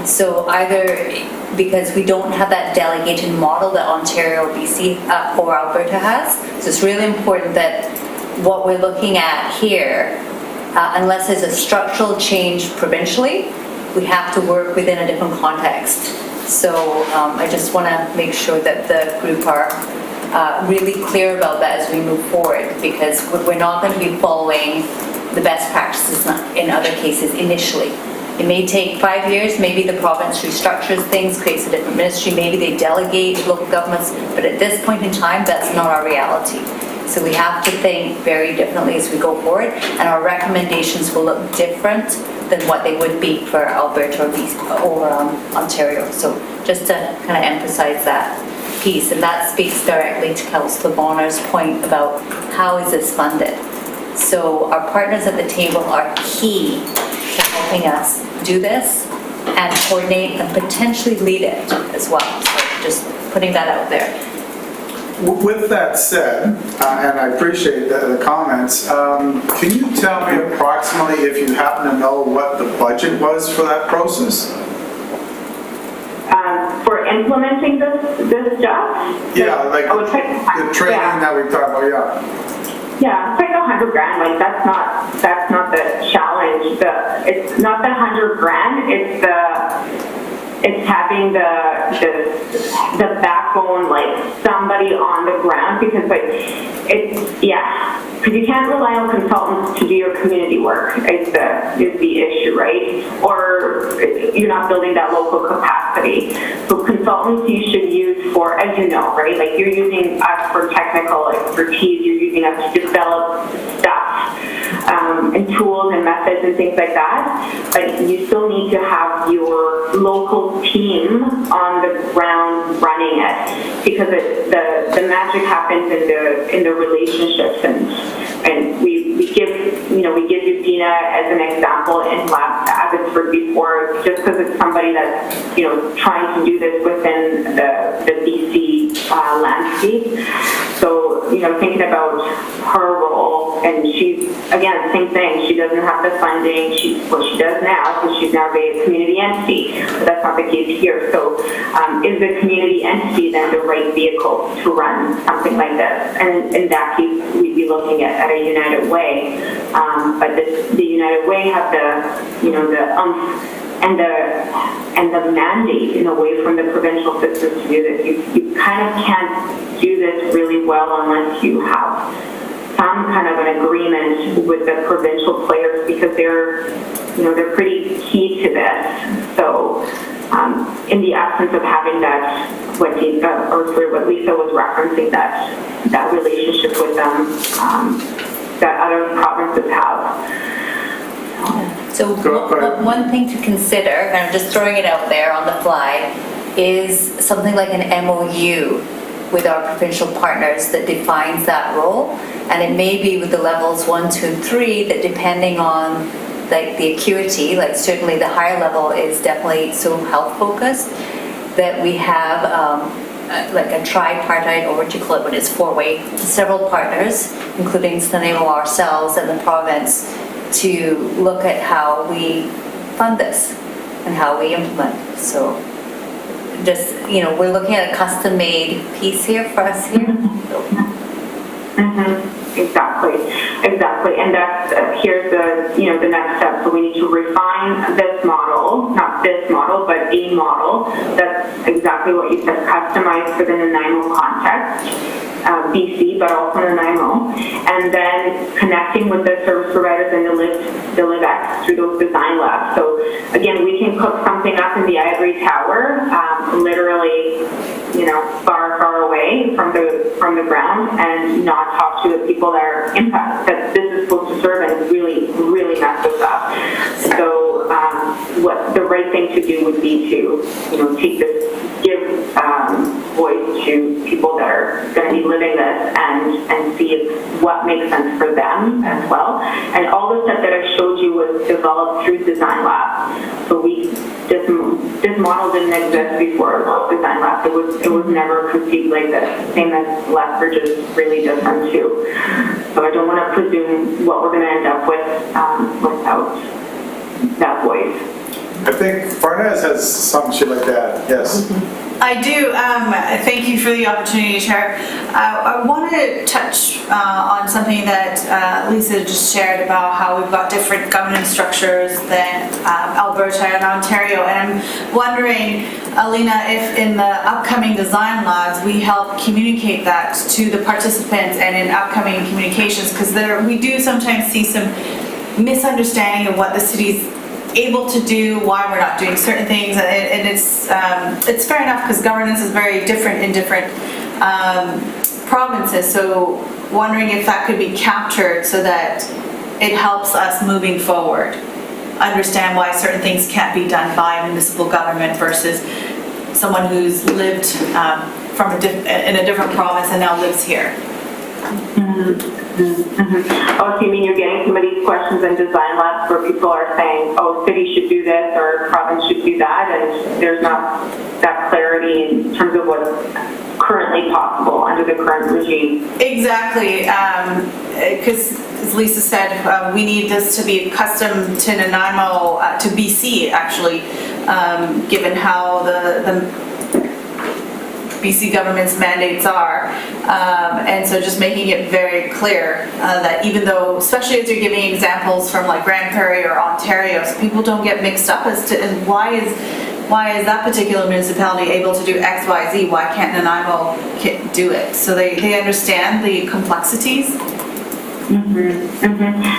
So either because we don't have that delegated model that Ontario, BC, or Alberta has, so it's really important that what we're looking at here, unless there's a structural change provincially, we have to work within a different context. So I just want to make sure that the group are really clear about that as we move forward, because we're not going to be following the best practices in other cases initially. It may take 5 years, maybe the province restructures things, creates a different ministry, maybe they delegate to local governments, but at this point in time, that's not our reality. So we have to think very differently as we go forward, and our recommendations will look different than what they would be for Alberta or Ontario. So just to kind of emphasize that. piece, and that speaks directly to Councillor Bonner's point about how is this funded. So our partners at the table are key to helping us do this and coordinate and potentially lead it as well. So just putting that out there. With that said, and I appreciate the comments, can you tell me approximately, if you happen to know, what the budget was for that process? For implementing this stuff? Yeah, like it's like, the training that we talked about, yeah. Yeah, it's like $100 grand. Like that's not the challenge. It's not the $100 grand. It's having the backbone, like somebody on the ground, because because you can't rely on consultants to do your community work is the issue, right? Or you're not building that local capacity. So consultants you should use for, as you know, right? Like you're using us for technical expertise, you're using us to develop stuff and tools and methods and things like that. But you still need to have your local team on the ground running it, because the magic happens in the relationships, and we give Justina as an example in Abbotsford before, just because it's somebody that's trying to do this within the BC landscape. So thinking about her role, and she's again same thing. She doesn't have the funding. She does now, because she's now a community entity. But that's not the case here. So is the community entity then the right vehicle to run something like this? And in that case, we'd be looking at a United Way. But the United Way have the the mandate in a way from the provincial system to do this. You kind of can't do this really well unless you have some kind of an agreement with the provincial players, because they're pretty key to this. So in the absence of having that, what Lisa was referencing, that relationship with them that other provinces have. So one thing to consider, and I'm just throwing it out there on the fly, is something like an MOU with our provincial partners that defines that role. And it may be with the levels 1, 2, and 3 that, depending on like the acuity, like certainly the higher level is definitely so health focused, that we have like a tripartite, or what you call it when it's four-way, several partners, including Snuneymuxw, ourselves, and the province, to look at how we fund this and how we implement. So just, we're looking at a custom-made piece here for us here. Exactly. And that's, here's the next step. So we need to refine this model, not this model, but a model that's exactly what you said, customized for the Nanaimo context. BC, but also Nanaimo, and then connecting with the service providers and the LiveX through those design labs. So again, we can cook something up in the ivory tower, literally, far away from the ground, and not talk to the people that are impacted, that this is supposed to serve, and really mess us up. So what the right thing to do would be to, give voice to people that are going to be living this, and see what makes sense for them as well. And all the stuff that I showed you was developed through Design Lab. So this model didn't exist before Design Lab. It was never conceived like this. Same as Lethbridge is really different too. So I don't want to presume what we're going to end up with without that voice. I think Farnaz has some shit like that, yes. I do. Thank you for the opportunity to share. I wanted to touch on something that Lisa just shared about how we've got different governance structures than Alberta and Ontario. And I'm wondering, Alina, if in the upcoming design labs we help communicate that to the participants and in upcoming communications, because we do sometimes see some misunderstanding of what the city's able to do, why we're not doing certain things, and it's fair enough, because governance is very different in different provinces. So wondering if that could be captured so that it helps us moving forward, understand why certain things can't be done by municipal government versus someone who's lived from in a different province and now lives here. Oh, so you mean you're getting some of these questions in design labs where people are saying, oh, city should do this or province should do that, and there's not that clarity in terms of what's currently possible under the current regime? Exactly, because as Lisa said, we need this to be custom to Nanaimo, to BC actually, given how the BC government's mandates are. And so just making it very clear that even though, especially as you're giving examples from like Grand Prairie or Ontario, so people don't get mixed up as to why is that particular municipality able to do X, Y, Z? Why can't Nanaimo do it? So they understand the complexities.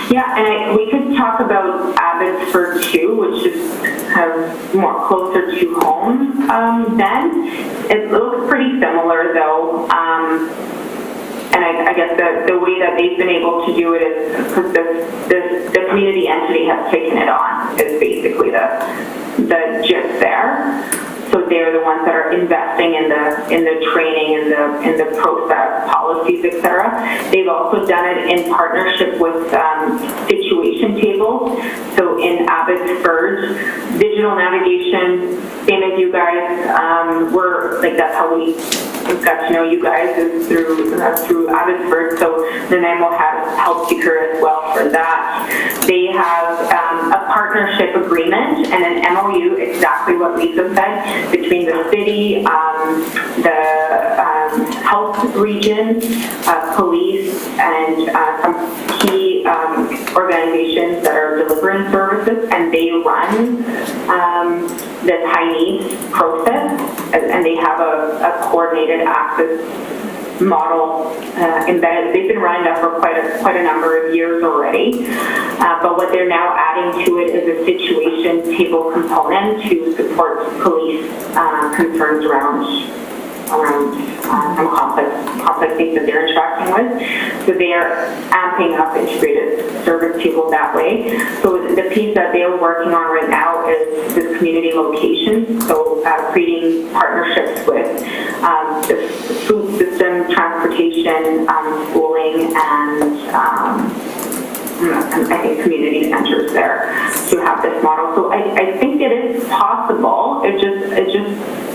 Yeah, and we could talk about Abbotsford too, which is kind of more closer to home then. It looks pretty similar though. And I guess the way that they've been able to do it is because the community entity has taken it on, is basically the gist there. So they're the ones that are investing in the training and the process, policies, etc. They've also done it in partnership with situation tables. So in Abbotsford, digital navigation, same as you guys, we're like that's how we got to know you guys is through Abbotsford. So Nanaimo has helped Secure as well for that. They have a partnership agreement and an MOU, exactly what Lisa said, between the city, the health region, police, and some key organizations that are delivering services, and they run this high needs process, and they have a coordinated access model embedded. They've been running that for quite a number of years already, but what they're now adding to it is a situation table component to support police concerns around some complex things that they're interacting with. So they are amping up integrated service table that way. So the piece that they're working on right now is this community location. So creating partnerships with the food system, transportation, schooling, and I think community centers there to have this model. So I think it is possible. It just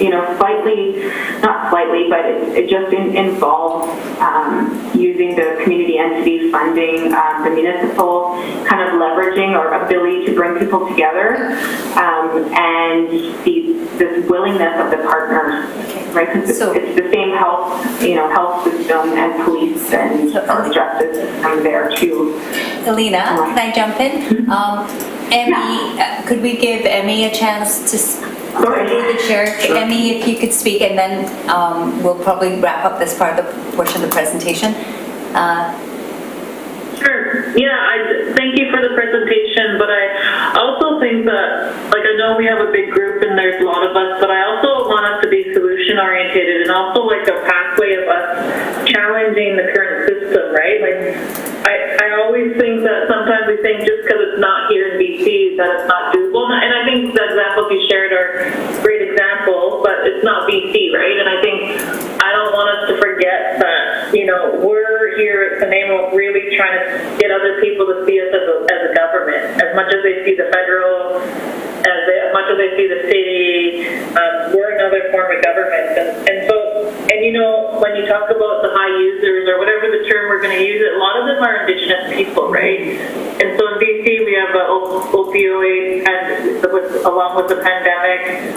not slightly, but it just involves using the community entity funding, the municipal kind of leveraging or ability to bring people together, and this willingness of the partners, right? Because it's the same health system and police and justice system there too. Selena, can I jump in? Emmy, could we give Emmy a chance to the chair? Sure. Emmy, if you could speak, and then we'll probably wrap up this part of the portion of the presentation. Sure. Yeah, thank you for the presentation, but I also think that, I know we have a big group and there's a lot of us, but I also want us to be solution oriented and also a pathway of us challenging the current system, right? I always think that sometimes we think just because it's not here in BC that it's not doable, and I think the examples you shared are great examples, but it's not BC, right? And I think I don't want us to forget that, we're here at Nanaimo really trying to get other people to see us as a government, as much as they see the federal, as much as they see the city, we're another form of government. And when you talk about the high users or whatever the term we're going to use, a lot of them are Indigenous people, right? And so in BC we have opioid, and along with the pandemic,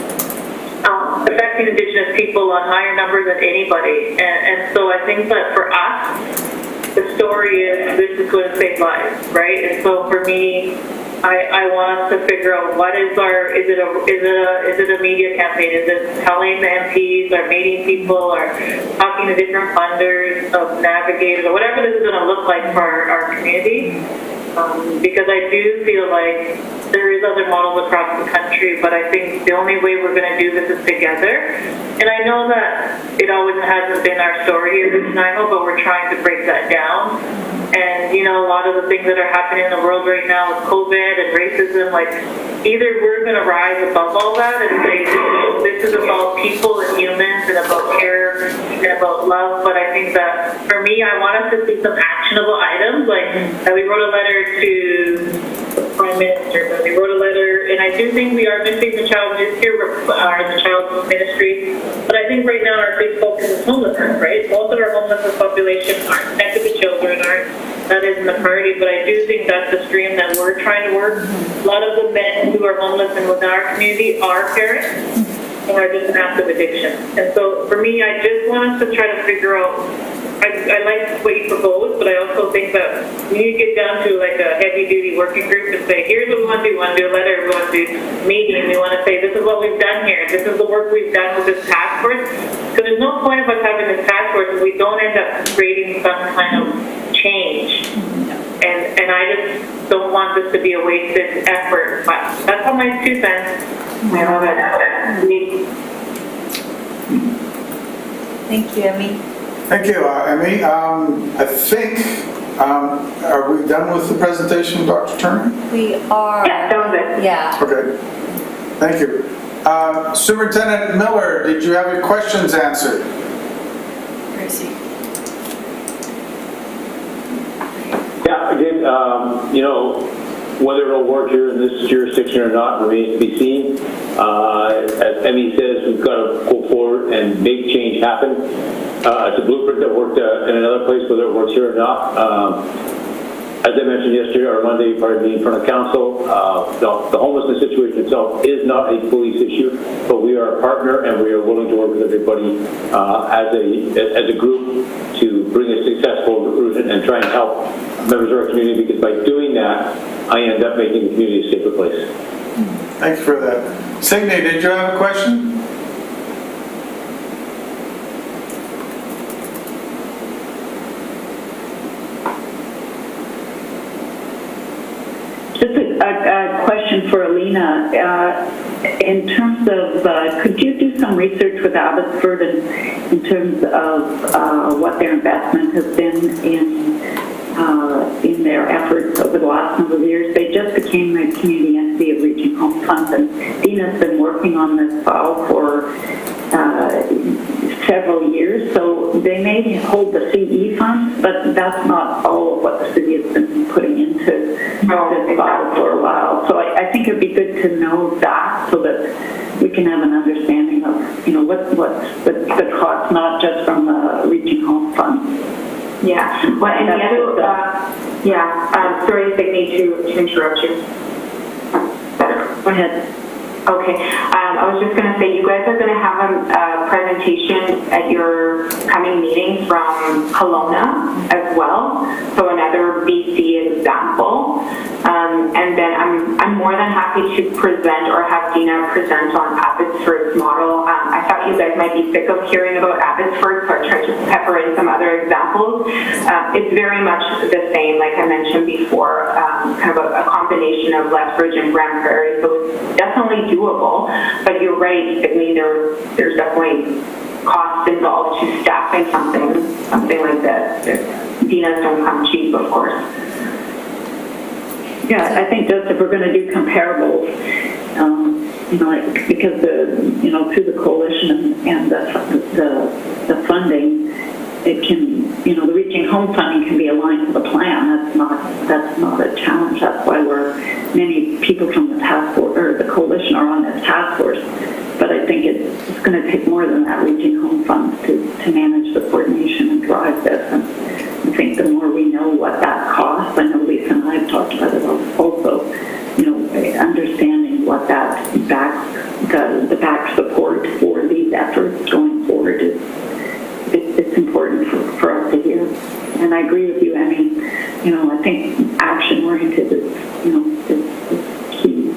affecting Indigenous people on higher numbers than anybody. And so I think that for us, the story is this is going to save lives, right? And so for me, I want us to figure out what is is it a media campaign? Is it telling the MPs or meeting people or talking to different funders of Navigators or whatever this is going to look like for our community? Because I do feel like there is other models across the country, but I think the only way we're going to do this is together. And I know that it always hasn't been our story here in Nanaimo, but we're trying to break that down. And, a lot of the things that are happening in the world right now with COVID and racism, either we're going to rise above all that and say, this is about people and humans and about care about love, but I think that for me, I want us to see some actionable items, like that we wrote a letter to the Prime Minister, that we wrote a letter, and I do think we are missing the child ministry, or the child ministry, but I think right now our big focus is homelessness, right? Most of our homelessness population aren't connected to children, that isn't the priority, but I do think that's the stream that we're trying to work. A lot of the men who are homeless and within our community are parents, or just active addiction. And so for me, I just want us to try to figure out, I like what you proposed, but I also think that we need to get down to like a heavy duty working group and say, here's what we want to do. We want to do a letter, we want to do meeting, we want to say, this is what we've done here. This is the work we've done with this task force. So there's no point of us having this task force if we don't end up creating some kind of change. And I just don't want this to be a wasted effort. But that's all my 2 cents. I love it. Thank you, Emmy. Thank you, Emmy. I think, are we done with the presentation, Dr. Turner? We are. Yeah, that was it. Yeah. Okay, thank you. Superintendent Miller, did you have your questions answered? Where is he? Yeah, I did. Whether it'll work here in this jurisdiction or not remains to be seen. As Emmy says, we've got to go forward and make change happen. It's a blueprint that worked in another place, whether it works here or not. As I mentioned yesterday or Monday, pardon me, in front of council, the homelessness situation itself is not a police issue, but we are a partner and we are willing to work with everybody as a group to bring a successful conclusion and try and help members of our community, because by doing that, I end up making the community a safer place. Thank you for that. Signe, did you have a question? Just a question for Alina. In terms of, could you do some research with Abbotsford in terms of what their investment has been in their efforts over the last number of years? They just became a community entity of Reaching Home Funds, and Dina's been working on this file for several years, so they may hold the CE funds, but that's not all of what the city has been putting into this file for a while. So I think it'd be good to know that, so that we can have an understanding of, what's the cost, not just from the Reaching Home Fund. Yeah. Well, and the other, sorry, Signe, to interrupt you. Go ahead. Okay, I was just going to say, you guys are going to have a presentation at your coming meeting from Kelowna as well, so another BC example. And then I'm more than happy to present or have Dina present on Abbotsford's model. I thought you guys might be sick of hearing about Abbotsford, so I tried to pepper in some other examples. It's very much the same, like I mentioned before, kind of a combination of Lethbridge and Grand Prairie, so it's definitely doable. But you're right, Signe, there's definitely costs involved to staffing something like this. Dinas don't come cheap, of course. Yeah, I think just if we're going to do comparables, because through the coalition and the funding, it can, the Reaching Home funding can be aligned to the plan. That's not a challenge. That's why many people from the task force or the coalition are on this task force. But I think it's going to take more than that Reaching Home funds to manage the coordination and drive this. And I think the more we know what that costs, I know Lisa and I have talked about it also, understanding what that the back support for these efforts going forward is, it's important for us to hear. And I agree with you, Emmy. I think action-oriented is key.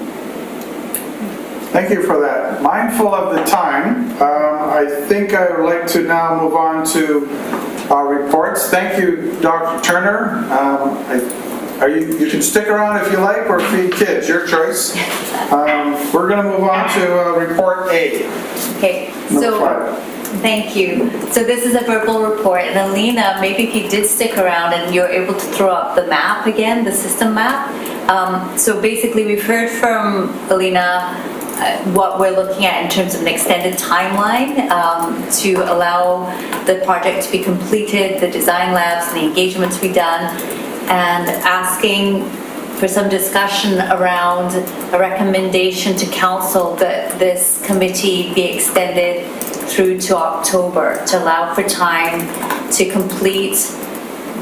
Thank you for that. Mindful of the time, I think I would like to now move on to our reports. Thank you, Dr. Turner. You can stick around if you like, or feed kids, your choice. We're going to move on to report A. Okay, Number 5. Thank you. So this is a verbal report, and Alina, maybe if you did stick around and you're able to throw up the map again, the system map. So basically we've heard from Alina what we're looking at in terms of an extended timeline to allow the project to be completed, the design labs and the engagement to be done, and asking for some discussion around a recommendation to council that this committee be extended through to October to allow for time to complete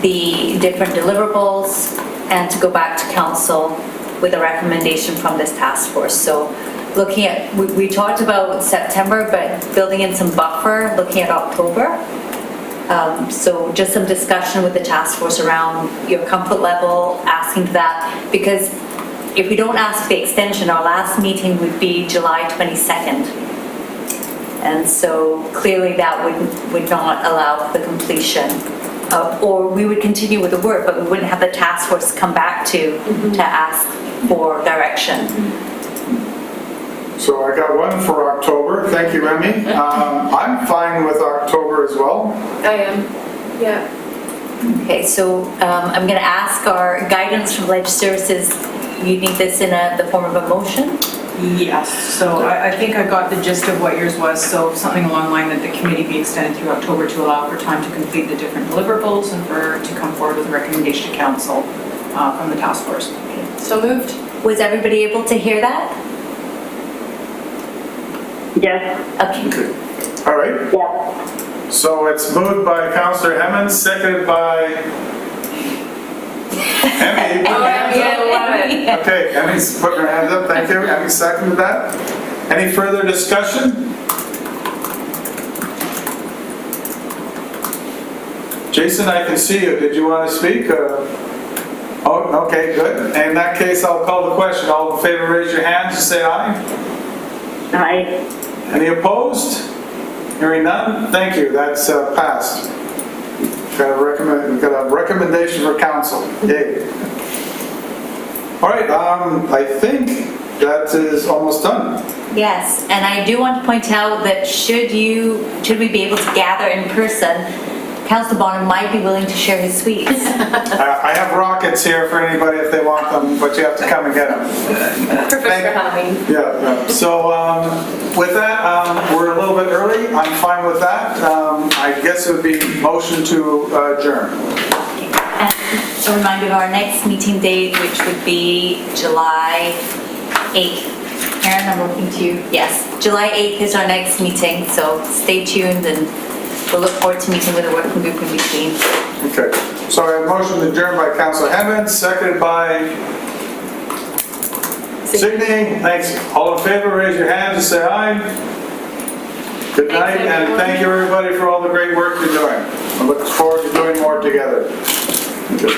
the different deliverables and to go back to council with a recommendation from this task force. So looking at, we talked about September, but building in some buffer, looking at October. So just some discussion with the task force around your comfort level, asking for that, because if we don't ask for the extension, our last meeting would be July 22nd. And so clearly that would not allow for the completion. Or we would continue with the work, but we wouldn't have the task force come back to ask for direction. So I got one for October. Thank you, Emmy. I'm fine with October as well. I am, yeah. Okay, so I'm going to ask our guidance from Ledge Services. You need this in the form of a motion? Yes, so I think I got the gist of what yours was, so something along the line that the committee be extended through October to allow for time to complete the different deliverables and to come forward with a recommendation to council from the task force. So moved. Was everybody able to hear that? Yes. Okay. All right. Yes. So it's moved by Councillor Hemmons, seconded by Emmy. Okay, Emmy's putting her hands up. Thank you. Emmy seconded that. Any further discussion? Jason, I can see you. Did you want to speak? Oh, okay, good. In that case, I'll call the question. All in favor, raise your hands and say aye. Aye. Any opposed? Hearing none? Thank you. That's passed. We've got a recommendation for council. Yay. All right, I think that is almost done. Yes, and I do want to point out that should we be able to gather in person, Councillor Bonham might be willing to share his sweets. I have rockets here for anybody if they want them, but you have to come and get them. Perfect for Halloween. Yeah. So with that, we're a little bit early. I'm fine with that. I guess it would be motion to adjourn. And a reminder of our next meeting date, which would be July 8th. Karen, I'm looking to you. Yes, July 8th is our next meeting, so stay tuned and we'll look forward to meeting with a working group in between. Okay. So I have motion to adjourn by Councillor Hemmons, seconded by Signey. Thanks. All in favor, raise your hands and say aye. Good night, and thank you everybody for all the great work you're doing. I look forward to doing more together. Good.